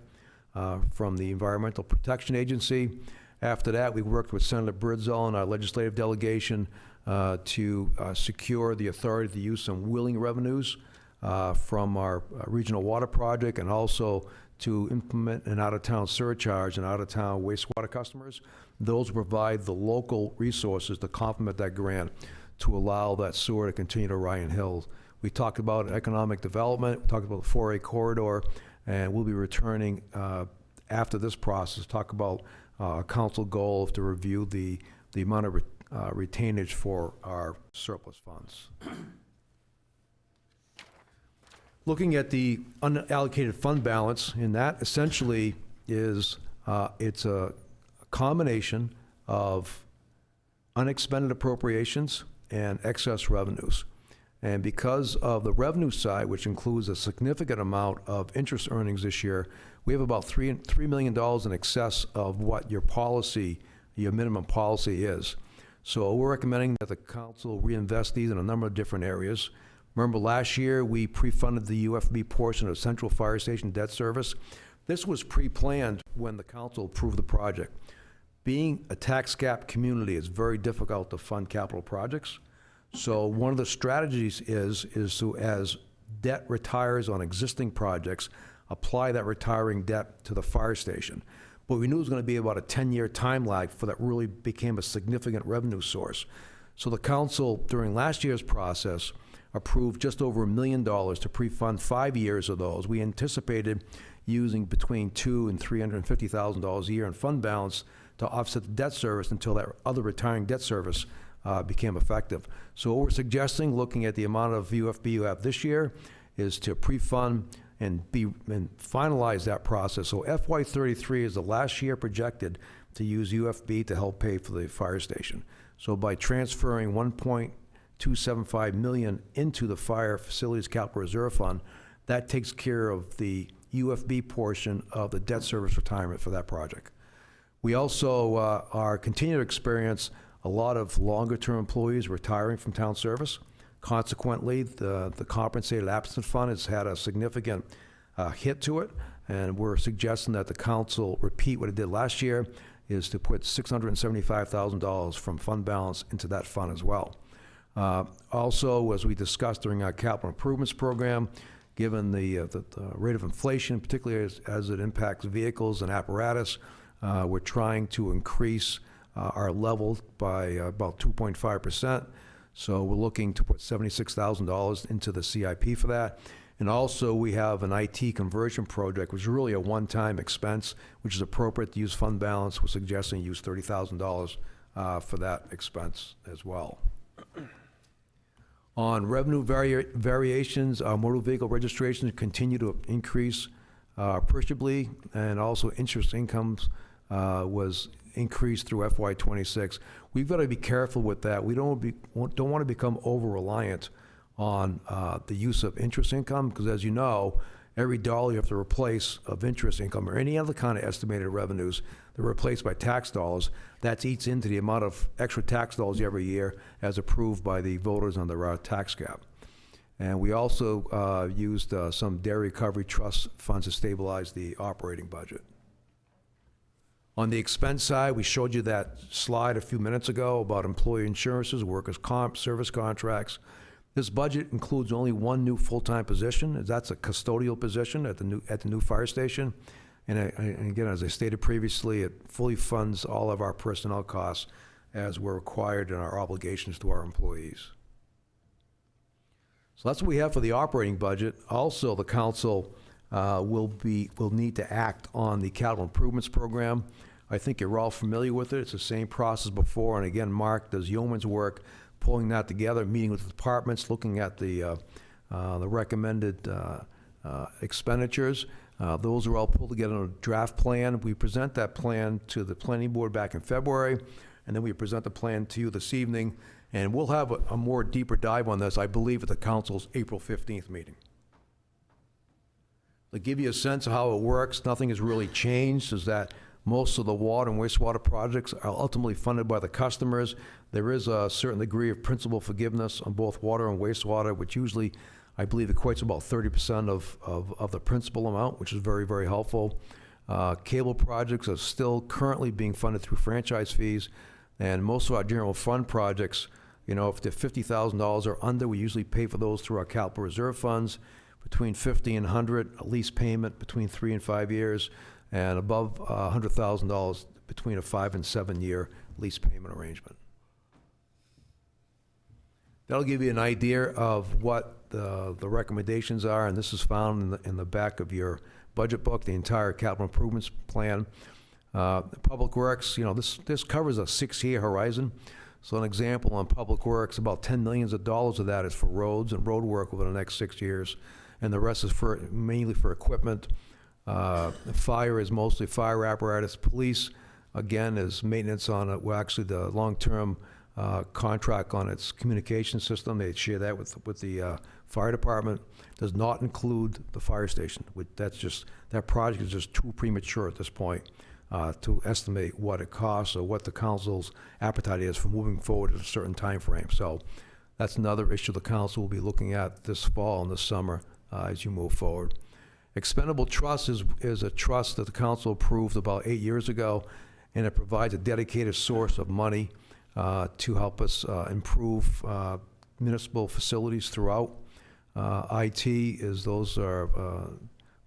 from the Environmental Protection Agency. After that, we worked with Senator Birdsall and our legislative delegation to secure the authority to use some wheeling revenues from our regional water project, and also to implement an out-of-town surcharge and out-of-town wastewater customers. Those provide the local resources to complement that grant to allow that sewer to continue to Ryan Hill. We talked about economic development, we talked about the 4A corridor, and we'll be returning after this process to talk about a council goal to review the amount of retainage for our surplus funds. Looking at the unallocated fund balance, and that essentially is, it's a combination of unexpended appropriations and excess revenues. And because of the revenue side, which includes a significant amount of interest earnings this year, we have about $3 million in excess of what your policy, your minimum policy is. So we're recommending that the council reinvest these in a number of different areas. Remember, last year, we pre-funded the UFB portion of Central Fire Station debt service. This was pre-planned when the council approved the project. Being a tax cap community, it's very difficult to fund capital projects. So one of the strategies is to, as debt retires on existing projects, apply that retiring debt to the fire station. But we knew it was going to be about a 10-year time lag before that really became a significant revenue source. So the council, during last year's process, approved just over $1 million to pre-fund 5 years of those. We anticipated using between $200,000 and $350,000 a year in fund balance to offset the debt service until that other retiring debt service became effective. So what we're suggesting, looking at the amount of UFB you have this year, is to pre-fund and finalize that process. So FY33 is the last year projected to use UFB to help pay for the fire station. So by transferring $1.275 million into the Fire Facilities Capital Reserve Fund, that takes care of the UFB portion of the debt service retirement for that project. We also are continuing to experience a lot of longer-term employees retiring from town service. Consequently, the compensated absence fund has had a significant hit to it, and we're suggesting that the council repeat what it did last year, is to put $675,000 from fund balance into that fund as well. Also, as we discussed during our capital improvements program, given the rate of inflation, particularly as it impacts vehicles and apparatus, we're trying to increase our level by about 2.5%. So we're looking to put $76,000 into the CIP for that. And also, we have an IT conversion project, which is really a one-time expense, which is appropriate to use fund balance. We're suggesting use $30,000 for that expense as well. On revenue variations, our motor vehicle registrations continue to increase appreciably, and also interest incomes was increased through FY26. We've got to be careful with that. We don't want to become over-reliant on the use of interest income, because as you know, every dollar you have to replace of interest income or any other kind of estimated revenues that are replaced by tax dollars, that eats into the amount of extra tax dollars every year as approved by the voters under our tax cap. And we also used some dairy recovery trust funds to stabilize the operating budget. On the expense side, we showed you that slide a few minutes ago about employee insurances, workers' comp, service contracts. This budget includes only one new full-time position. That's a custodial position at the new fire station. And again, as I stated previously, it fully funds all of our personnel costs as we're required in our obligations to our employees. So that's what we have for the operating budget. Also, the council will need to act on the capital improvements program. I think you're all familiar with it. It's the same process before. And again, Mark does yeoman's work pulling that together, meeting with the departments, looking at the recommended expenditures. Those are all pulled together in a draft plan. We present that plan to the planning board back in February, and then we present the plan to you this evening. And we'll have a more deeper dive on this, I believe, at the council's April 15th meeting. To give you a sense of how it works, nothing has really changed, is that most of the water and wastewater projects are ultimately funded by the customers. There is a certain degree of principal forgiveness on both water and wastewater, which usually, I believe, equates to about 30% of the principal amount, which is very, very helpful. Cable projects are still currently being funded through franchise fees, and most of our general fund projects, you know, if they're $50,000 or under, we usually pay for those through our capital reserve funds. Between 50 and 100, a lease payment between 3 and 5 years, and above $100,000 between a 5 and 7 year lease payment arrangement. That'll give you an idea of what the recommendations are, and this is found in the back of your budget book, the entire capital improvements plan. Public Works, you know, this covers a 6-year horizon. So an example on Public Works, about $10 million of that is for roads and road work over the next 6 years, and the rest is mainly for equipment. Fire is mostly fire apparatus. Police, again, is maintenance on it. Well, actually, the long-term contract on its communication system, they share that with the fire department. Does not include the fire station. That project is just too premature at this point to estimate what it costs or what the council's appetite is for moving forward at a certain time frame. So that's another issue the council will be looking at this fall and this summer as you move forward. Expendable trust is a trust that the council approved about 8 years ago, and it provides a dedicated source of money to help us improve municipal facilities throughout. Those are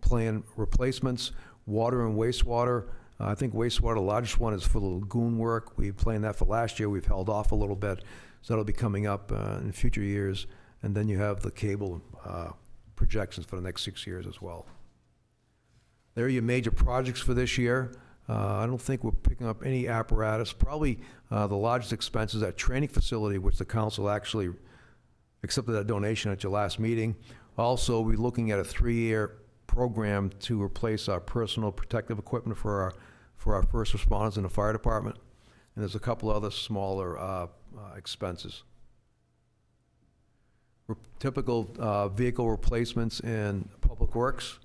planned replacements. Water and wastewater, I think wastewater, the largest one is for the lagoon work. We planned that for last year. We've held off a little bit, so that'll be coming up in future years. And then you have the cable projections for the next 6 years as well. There are your major projects for this year. I don't think we're picking up any apparatus. Probably the largest expense is that training facility, which the council actually accepted that donation at your last meeting. Also, we're looking at a 3-year program to replace our personal protective equipment for our first responders in the fire department. And there's a couple other smaller expenses. Typical vehicle replacements in Public Works.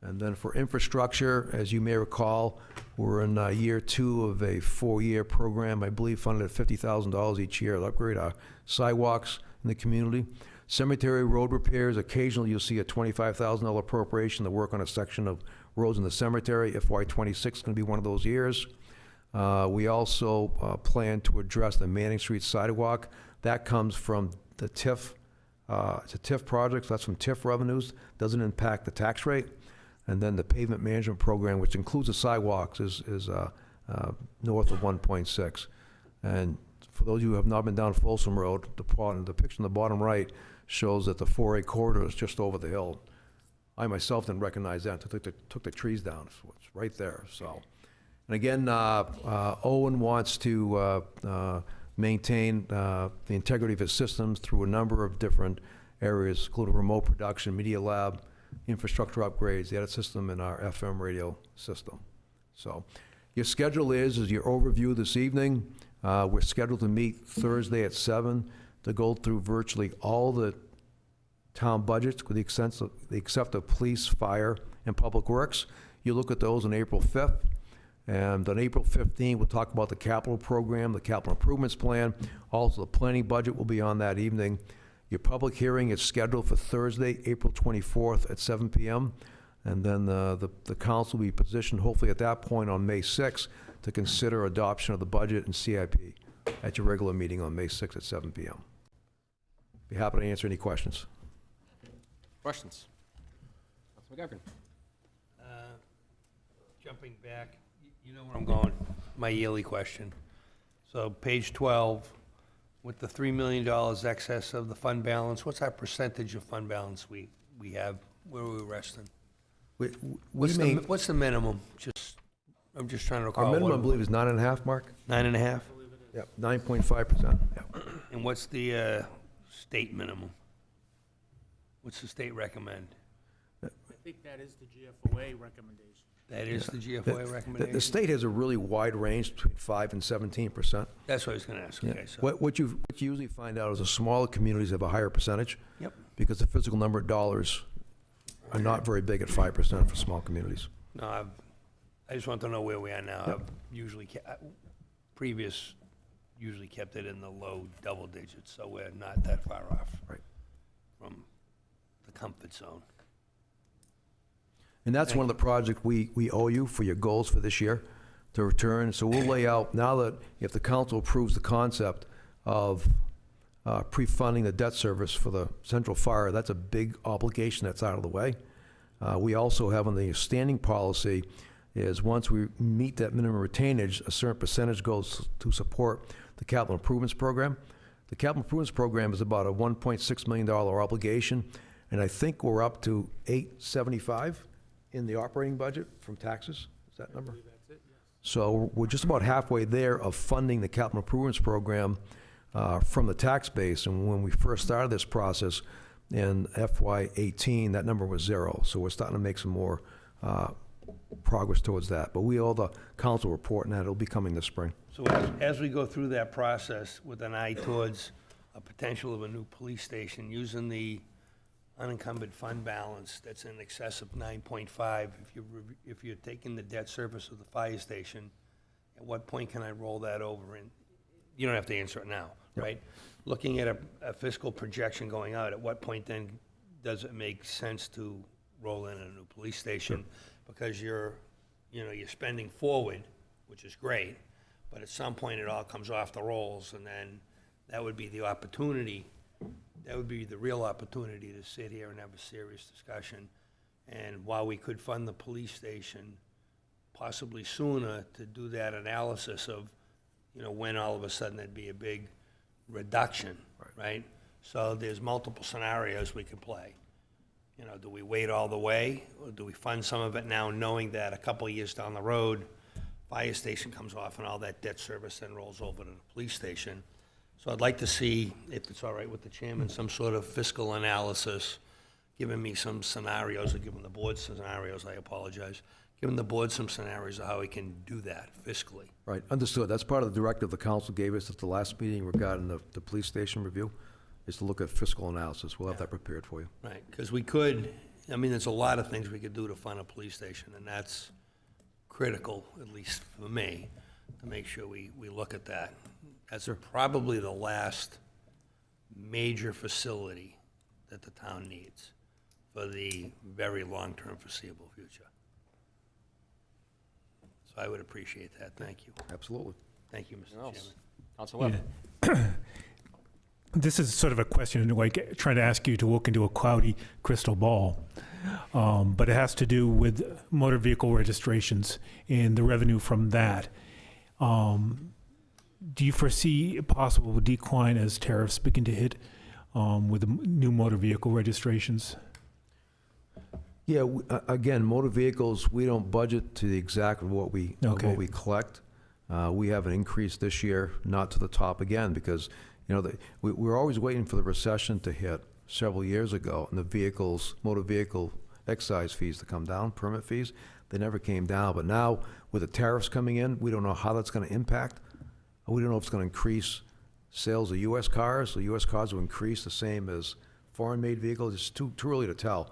And then for infrastructure, as you may recall, we're in year 2 of a 4-year program, I believe funded at $50,000 each year to upgrade our sidewalks in the community. Cemetery road repairs, occasionally you'll see a $25,000 appropriation to work on a section of roads in the cemetery. FY26 is going to be one of those years. We also plan to address the Manning Street sidewalk. That comes from the TIF. It's a TIF project, so that's from TIF revenues. Doesn't impact the tax rate. And then the pavement management program, which includes the sidewalks, is north of 1.6. And for those of you who have not been down Folsom Road, the picture on the bottom right shows that the 4A corridor is just over the hill. I myself didn't recognize that until took the trees down. So it's right there. So, and again, Owen wants to maintain the integrity of his systems through a number of different areas, including remote production, media lab, infrastructure upgrades, the edit system, and our FM radio system. So your schedule is your overview this evening. We're scheduled to meet Thursday at 7 to go through virtually all the town budgets with the except of police, fire, and public works. You look at those on April 5th, And on April 15th, we'll talk about the capital program, the capital improvements plan. Also, the planning budget will be on that evening. Your public hearing is scheduled for Thursday, April 24th at 7 p.m. And then the council will be positioned, hopefully at that point on May 6th, to consider adoption of the budget and CIP at your regular meeting on May 6th at 7 p.m. Be happy to answer any questions. Questions? Councilman McGivern. Jumping back, you know where I'm going, my yearly question. So page 12, with the $3 million excess of the fund balance, what's our percentage of fund balance we have? Where are we resting? What's the minimum? I'm just trying to recall. Our minimum, I what- believe, is 9.5, Mark? 9.5? Yep, 9.5%. Yep. And what's the state minimum? What's the state recommend? I think that is the GFOA recommendation. That is the GFOA The recommendation? state has a really wide range between 5 and 17%. That's what I was gonna ask, Yeah. okay, so. What you usually find out is the smaller communities have a higher percentage. Yep. Because the physical number of dollars are not very big at 5% for small communities. No, I just want to know where we are now. I've usually, previous usually kept it in the low double digits, so we're not that far off. Right. From the comfort zone. And that's one of the projects we owe you for your goals for this year to return. So we'll lay out, now that if the council approves the concept of pre-funding the debt service for the central fire, that's a big obligation that's out of the way. We also have on the standing policy is once we meet that minimum retainage, a certain percentage goes to support the capital improvements program. The capital improvements program is about a $1.6 million obligation, and I think we're up to $875 in the operating budget from taxes. Is that number? So we're just about halfway there of funding the capital improvements program from the tax base. And when we first started this process in FY18, that number was 0. So we're starting to make some more progress towards that. But we owe the council report, and that it'll be coming this spring. So as we go through that process with an eye towards a potential of a new police station, using the unencumbered fund balance that's in excess of 9.5, if you're taking the debt service of the fire station, at what point can I roll that over? And you don't have to answer it now, right? Looking at a fiscal projection going out, at what point then does it make sense to roll in a new police station? Because you're spending forward, which is great, but at some point it all comes off the rolls, and then that would be the opportunity. That would be the real opportunity to sit here and have a serious discussion. And while we could fund the police station possibly sooner, to do that analysis of, when all of a sudden there'd be a big reduction, right? So there's multiple scenarios we could play. Do we wait all the way, or do we fund some of it now, knowing that a couple of years down the road, fire station comes off and all that debt service then rolls over to the police station? So I'd like to see, if it's all right with the chairman, some sort of fiscal analysis, giving me some scenarios, or giving the board scenarios, I apologize, giving the board some scenarios of how we can do that fiscally. Right, understood. That's part of the directive the council gave us at the last meeting regarding the police station review, is to look at fiscal analysis. We'll have that prepared for you. Right, because we could, there's a lot of things we could do to fund a police station, and that's critical, at least for me, to make sure we look at that. That's probably the last major facility that the town needs for the very long-term foreseeable future. So I would appreciate that. Thank you. Absolutely. Thank you, Mr. Anything else? Chairman. Council Webb. This is sort of a question, like trying to ask you to look into a cloudy crystal ball. But it has to do with motor vehicle registrations and the revenue from that. Do you foresee a possible decline as tariffs begin to hit with the new motor vehicle registrations? Yeah, again, motor vehicles, we don't budget to the exact of what we collect. We have an increase this year, not to the top again, because we're always waiting for the recession to hit several years ago, and the motor vehicle excise fees to come down, permit fees, they never came down. But now, with the tariffs coming in, we don't know how that's going to impact. We don't know if it's going to increase sales of U.S. cars. So U.S. cars will increase the same as foreign-made vehicles. It's too early to tell.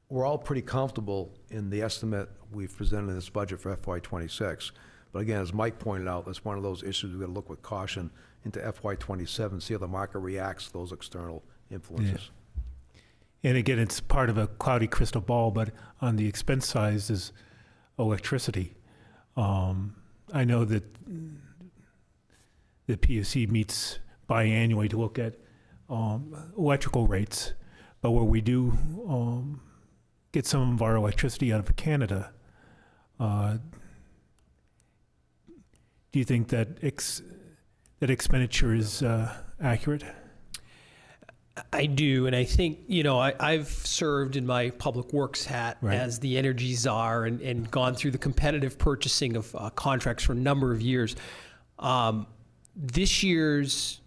we're all pretty comfortable in the estimate we've presented in this budget for FY '26. But again, as Mike pointed out, that's one of those issues we've got to look with caution into FY '27, see how the market reacts to those external influences. And again, it's part of a cloudy crystal ball, but on the expense side is electricity. I know that the PUC meets biannually to look at electrical rates, but where we do get some of our electricity out of Canada, do you think that that expenditure is accurate? I do, and I think, I've served in my public works hat Right. as the energy czar and gone through the competitive purchasing of contracts for a number of years. This year's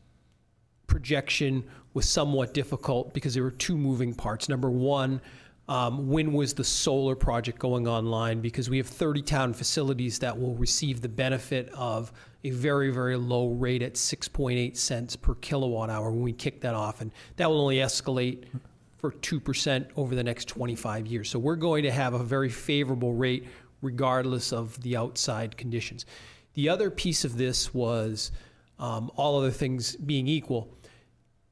projection was somewhat difficult because there were two moving parts. Number one, when was the solar project going online? Because we have 30 town facilities that will receive the benefit of a very, very low rate at 6.8 cents per kilowatt hour when we kick that off. And that will only escalate for 2% over the next 25 years. So we're going to have a very favorable rate regardless of the outside conditions. The other piece of this was, all other things being equal,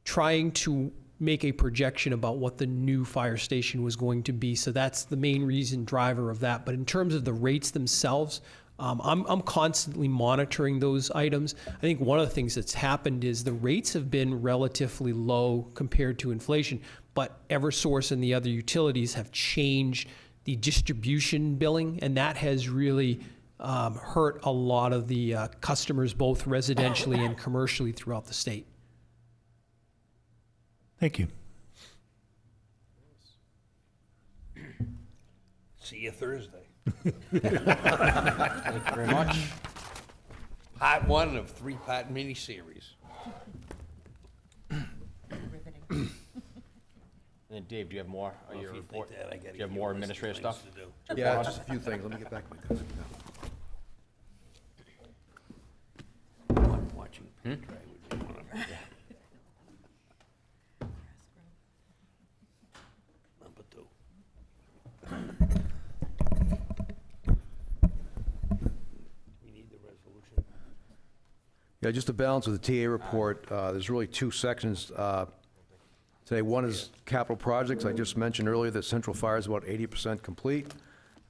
trying to make a projection about what the new fire station was going to be. So that's the main reason driver of that. But in terms of the rates themselves, I'm constantly monitoring those items. I think one of the things that's happened is the rates have been relatively low compared to inflation, but Eversource and the other utilities have changed the distribution billing, and that has really hurt a lot of the customers, both residentially and commercially throughout the state. Thank you. See you Thursday. Thank you very much. Part 1 of 3-part miniseries. And then Dave, do you have more on your report? Do you have more administrative stuff? Yeah, just a few things. Let me get back to my desk now. I'm watching Pet Drive with you. Number 2. We need the resolution. Yeah, just to balance with the TA report, there's really two sections today. One is capital projects. I just mentioned earlier that Central Fire is about 80% complete.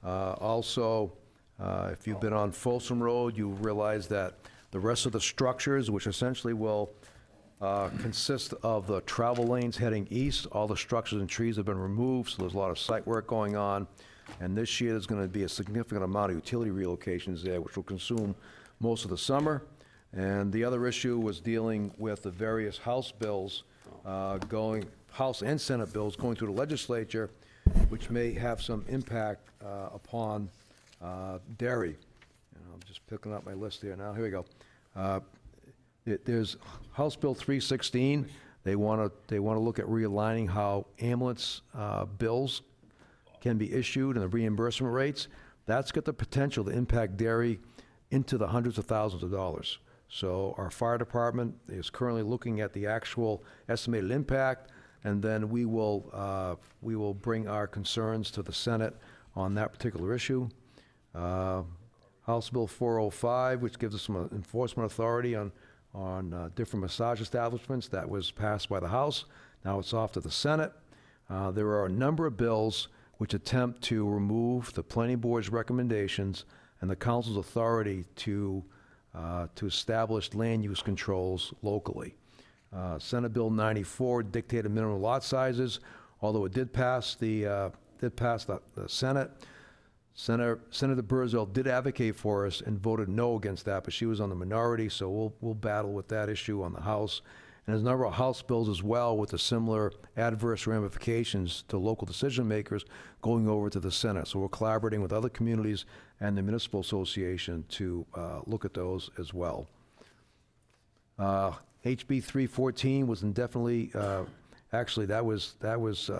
Also, if you've been on Folsom Road, you realize that the rest of the structures, which essentially will consist of the travel lanes heading east, all the structures and trees have been removed, so there's a lot of site work going on. And this year, there's going to be a significant amount of utility relocations there, which will consume most of the summer. And the other issue was dealing with the various House bills House and Senate bills going through the legislature, which may have some impact upon dairy. I'm just picking up my list here now. Here we go. There's House Bill 316. They want to look at realigning how ambulance bills can be issued and the reimbursement rates. That's got the potential to impact dairy into the hundreds of thousands of dollars. So our fire department is currently looking at the actual estimated impact, and then we will bring our concerns to the Senate on that particular issue. House Bill 405, which gives us some enforcement authority on different massage establishments, that was passed by the House. Now it's off to the Senate. There are a number of bills which attempt to remove the planning board's recommendations and the council's authority to establish land use controls locally. Senate Bill 94 dictated minimum lot sizes, although it did pass the Senate. Senator Burzell did advocate for us and voted no against that, but she was on the minority, so we'll battle with that issue on the House. And there's a number of House bills as well with the similar adverse ramifications to local decision makers going over to the Senate. So we're collaborating with other communities and the Municipal Association to look at those as well. HB 314 was indefinitely, actually that was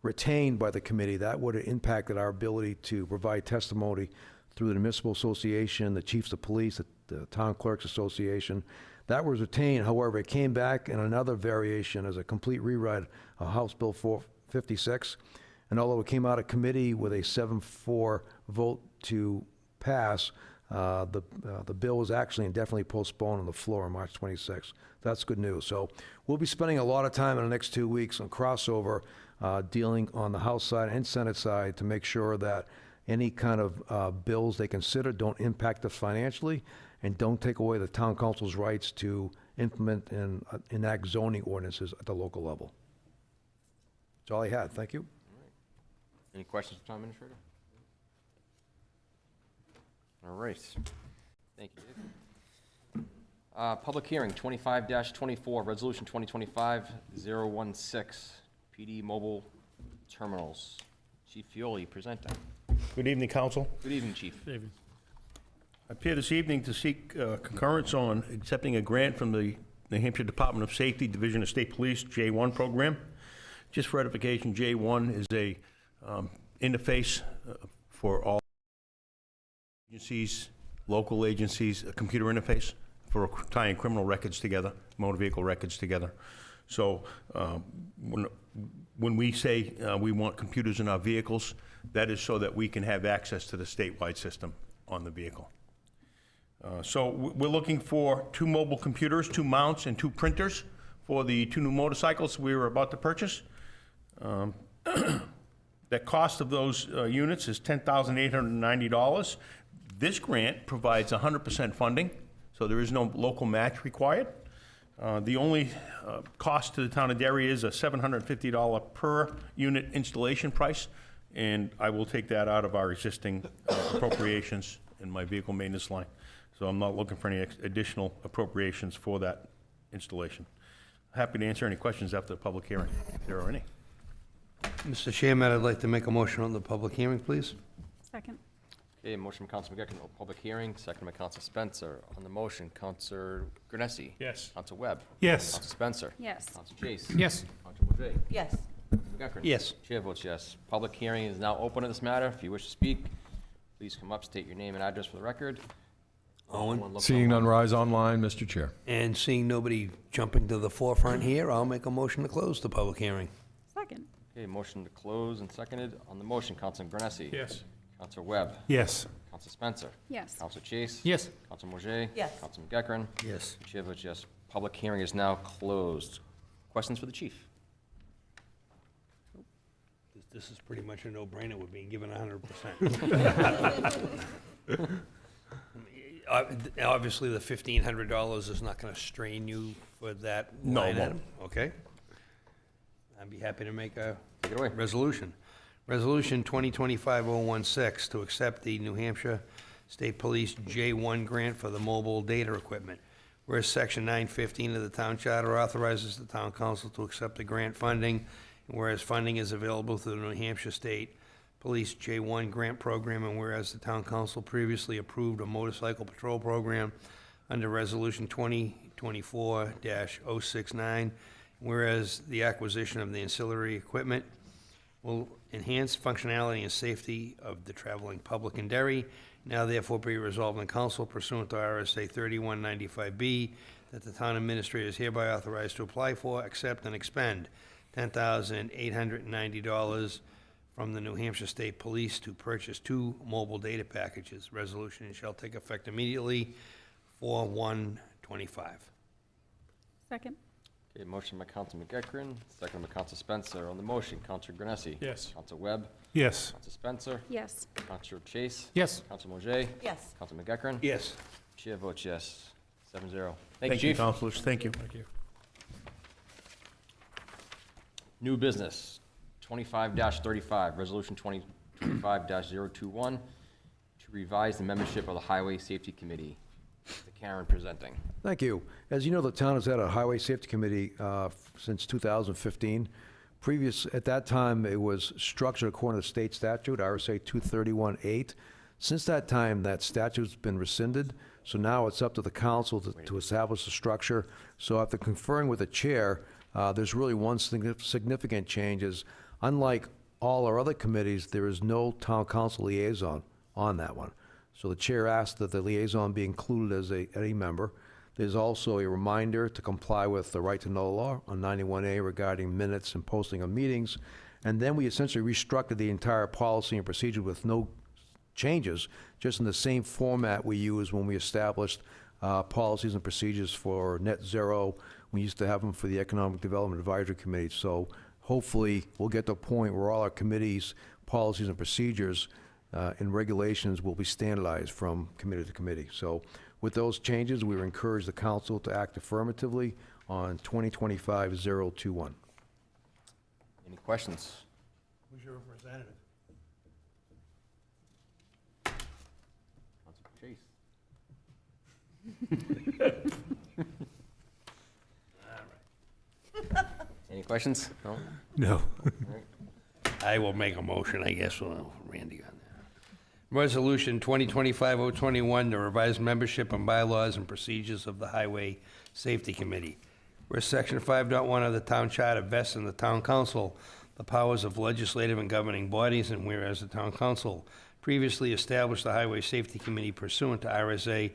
retained by the committee. That would have impacted our ability to provide testimony through the Municipal Association, the Chiefs of Police, the Town Clerks Association. That was retained. However, it came back in another variation as a complete rewrite of House Bill 456. And although it came out of committee with a 7-4 vote to pass, the bill was actually indefinitely postponed on the floor on March 26th. That's good news. So we'll be spending a lot of time in the next 2 weeks on crossover, dealing on the House side and Senate side to make sure that any kind of bills they consider don't impact us financially and don't take away the town council's rights to implement and enact zoning ordinances at the local level. That's all I had. Thank you. Any questions for Town Administrator? All right. Thank you, Dave. Public hearing, 25-24, Resolution 2025-016, PD Mobile Terminals. Chief Fioli presenting. Good evening, Council. Good evening, Chief. I appear this evening to seek concurrence on accepting a grant from the New Hampshire Department of Safety, Division of State Police, J1 program. Just for edification, J1 is a interface for all agencies, local agencies, a computer interface for tying criminal records together, motor vehicle records together. So when we say we want computers in our vehicles, that is so that we can have access to the statewide system on the vehicle. So we're looking for 2 mobile computers, 2 mounts, and 2 printers for the 2 new motorcycles we were about to purchase. The cost of those units is $10,890. This grant provides 100% funding, so there is no local match required. The only cost to the town of Derry is a $750 per unit installation price, and I will take that out of our existing appropriations in my vehicle maintenance line. So I'm not looking for any additional appropriations for that installation. Happy to answer any questions after the public hearing, if there are any. Mr. Chairman, I'd like to make a motion on the public hearing, please. Second. Okay, motion by Council McGuckin, public hearing, second by Council Spencer. On the motion, Council Granessi. Yes. Council Webb. Yes. Council Spencer. Yes. Council Chase. Yes. Council Mojay. Yes. McGuckin. Yes. Chair votes yes. Public hearing is now open on this matter. If you wish to speak, please come up, state your name and address for the record. Owen? Anyone look Seeing online? none, rise online, Mr. Chair. And seeing nobody jumping to the forefront here, I'll make a motion to close the public hearing. Second. Okay, motion to close and seconded. On the motion, Council Granessi. Yes. Council Webb. Yes. Council Spencer. Yes. Council Chase. Yes. Council Mojay. Yes. Council McGuckin. Yes. Chair votes yes. Public hearing is now closed. Questions for the chief? This is pretty much a no-brainer. We're being given 100%. Obviously, the $1,500 is not going to strain you for that No, line it item? Okay. I'd be happy to make a Take it away. resolution. Resolution 2025-016 to accept the New Hampshire State Police J1 grant for the mobile data equipment. Whereas Section 915 of the Town Charter authorizes the Town Council to accept the grant funding, and whereas funding is available through the New Hampshire State Police J1 grant program, and whereas the Town Council previously approved a motorcycle patrol program under Resolution 2024-069, whereas the acquisition of the ancillary equipment will enhance functionality and safety of the traveling public in Derry. Now therefore be resolved in council pursuant to RSA 3195B that the town administrator is hereby authorized to apply for, accept, and expend $10,890 from the New Hampshire State Police to purchase 2 mobile data packages. Resolution shall take effect immediately 4/1/25. Second. Okay, motion by Council McGuckin, second by Council Spencer. On the motion, Council Granessi. Yes. Council Webb. Yes. Council Spencer. Yes. Council Chase. Yes. Council Mojay. Yes. Council McGuckin. Yes. Chair votes yes. 7-0. Thank you, Thank you, Chief. councilors. Thank you. Thank you. New business, 25-35, Resolution 2025-021, to revise the membership of the Highway Safety Committee. Mr. Karen presenting. Thank you. As you know, the town has had a Highway Safety Committee since 2015. At that time, it was structured according to state statute, RSA 231-8. Since that time, that statute's been rescinded, so now it's up to the council to establish the structure. So after conferring with the chair, there's really one significant change is, unlike all our other committees, there is no town council liaison on that one. So the chair asked that the liaison be included as a member. There's also a reminder to comply with the right to know law on 91A regarding minutes and posting of meetings. And then we essentially restructured the entire policy and procedure with no changes, just in the same format we used when we established policies and procedures for net zero. We used to have them for the Economic Development Advisory Committee. So hopefully, we'll get to a point where all our committees, policies, and procedures and regulations will be standardized from committee to committee. So with those changes, we encourage the council to act affirmatively on 2025-021. Any questions? Who's your representative? Councilor Chase? Any questions? No? No. I will make a motion, I guess, with Randy on that. Resolution 2025-021, to revise membership and bylaws and procedures of the Highway Safety Committee. Where Section 5.1 of the Town Charter vests in the Town Council the powers of legislative and governing bodies, and whereas the Town Council previously established the Highway Safety Committee pursuant to RSA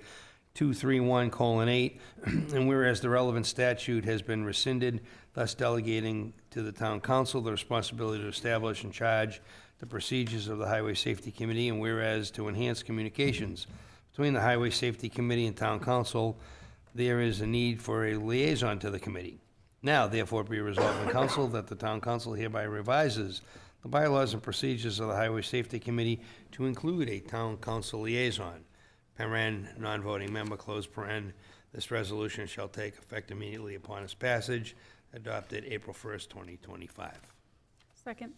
231:8, and whereas the relevant statute has been rescinded, thus delegating to the Town Council the responsibility to establish and charge the procedures of the Highway Safety Committee, and whereas to enhance communications between the Highway Safety Committee and Town Council, there is a need for a liaison to the committee. Now, therefore, be resolved in council that the Town Council hereby revises the bylaws and procedures of the Highway Safety Committee to include a Town Council liaison. Paren, non-voting member, close paren. This resolution shall take effect immediately upon its passage, adopted April 1st, 2025. Second.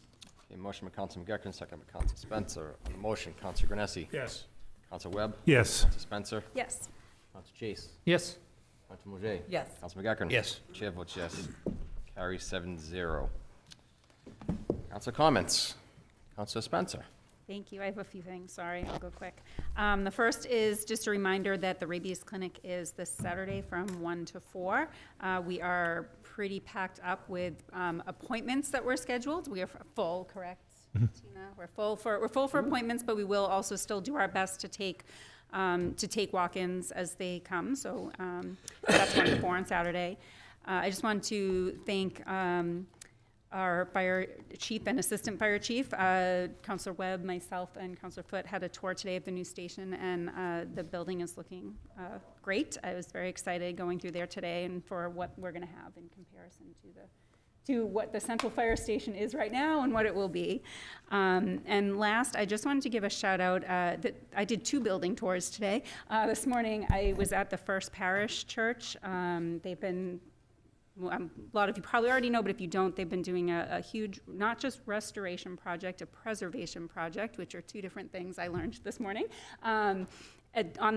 Okay, motion by Councilor McGuckin, second by Councilor Spencer. On the motion, Councilor Granessi. Yes. Councilor Webb. Yes. Councilor Spencer. Yes. Councilor Chase. Yes. Councilor Mouget. Yes. Councilor McGuckin. Yes. Chair votes yes. Carries 7-0. Councilor comments. Councilor Spencer. Thank you. I have a few things. Sorry, I'll go quick. The first is just a reminder that the rabies clinic is this Saturday from 1 to 4. We are pretty packed up with appointments that were scheduled. We are full, correct, Tina? We're full for appointments, but we will also still do our best to take walk-ins as they come. So that's 1 to 4 on Saturday. I just want to thank our fire chief and assistant fire chief, Councilor Webb, myself, and Councilor Foote had a tour today of the new station, and the building is looking great. I was very excited going through there today and for what we're going to have in comparison to what the central fire station is right now and what it will be. And last, I just wanted to give a shout out that I did 2 building tours today. This morning, I was at the First Parish Church. They've been a lot of you probably already know, but if you don't, they've been doing a huge, not just restoration project, a preservation project, which are 2 different things I learned this morning, on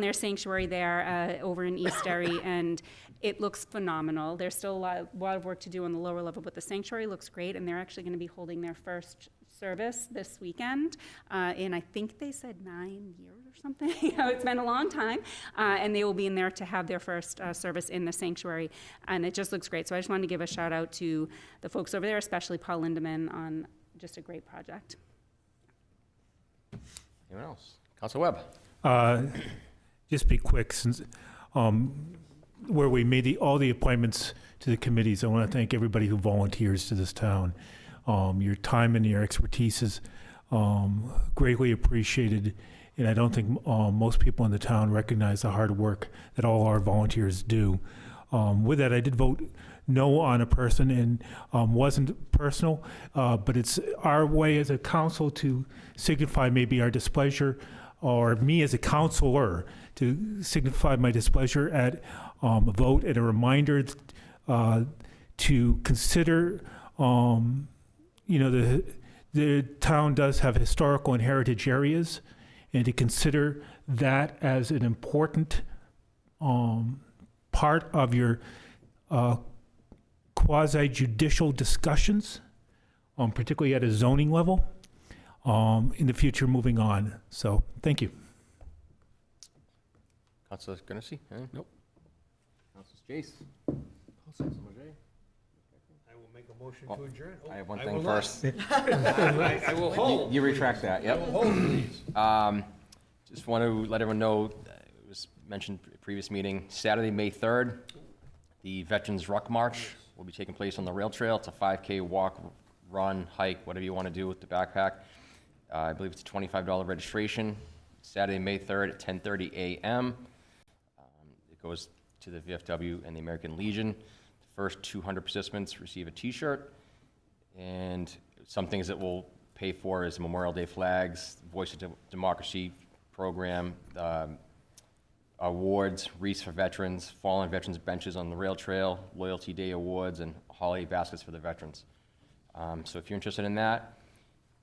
their sanctuary there over in East Derry, and it looks phenomenal. There's still a lot of work to do on the lower level, but the sanctuary looks great, and they're actually going to be holding their first service this weekend, and I think they said 9 years or something. It's been a long time, and they will be in there to have their first service in the sanctuary, and it just looks great. So I just wanted to give a shout out to the folks over there, especially Paul Lindemann, on just a great project. Anyone else? Councilor Webb. Just be quick, since where we made all the appointments to the committees, I want to thank everybody who volunteers to this town. Your time and your expertise is greatly appreciated, and I don't think most people in the town recognize the hard work that all our volunteers do. With that, I did vote no on a person, and wasn't personal, but it's our way as a council to signify maybe our displeasure, or me as a councilor to signify my displeasure at a vote, and a reminder to consider the town does have historical and heritage areas, and to consider that as an important part of your quasi-judicial discussions, particularly at a zoning level, in the future moving on. So, thank you. Councilor Granessi? Nope. Councilor Chase? Councilor Mouget? I will make a motion to adjourn. I have one thing first. I will hold. You retract that, yep. I will hold, please. Just want to let everyone know, it was mentioned at a previous meeting, Saturday, May 3rd, the Veterans Ruck March will be taking place on the rail trail. It's a 5K walk, run, hike, whatever you want to do with the backpack. I believe it's a $25 registration, Saturday, May 3rd at 10:30 a.m. It goes to the VFW and the American Legion. The first 200 participants receive a T-shirt, and some things that we'll pay for is Memorial Day flags, Voice of Democracy program, awards, wreaths for veterans, fallen veterans benches on the rail trail, Loyalty Day awards, and holiday baskets for the veterans. So if you're interested in that,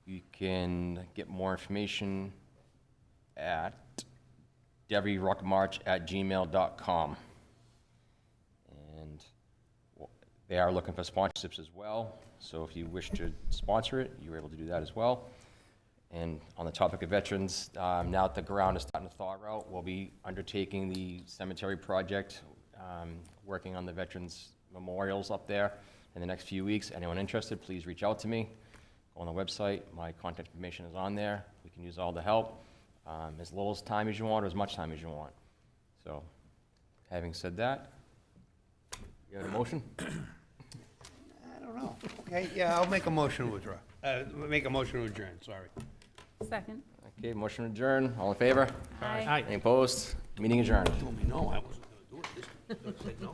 you can get more information at DerryCAM@gmail.com. And they are looking for sponsorships as well. So if you wish to sponsor it, you're able to do that as well. And on the topic of veterans, now that the ground is starting to thaw out, we'll be undertaking the cemetery project, working on the veterans memorials up there in the next few weeks. Anyone interested, please reach out to me. Go on the website. My contact information is on there. We can use all the help, as little as time as you want or as much time as you want. So, having said that, you have a motion? I don't know. Okay, yeah, I'll make a motion to withdraw. Make a motion to adjourn, sorry. Second. Okay, motion adjourned. All in favor? Aye. Any opposed? Meeting adjourned. Told me no, I wasn't gonna do it. This said no.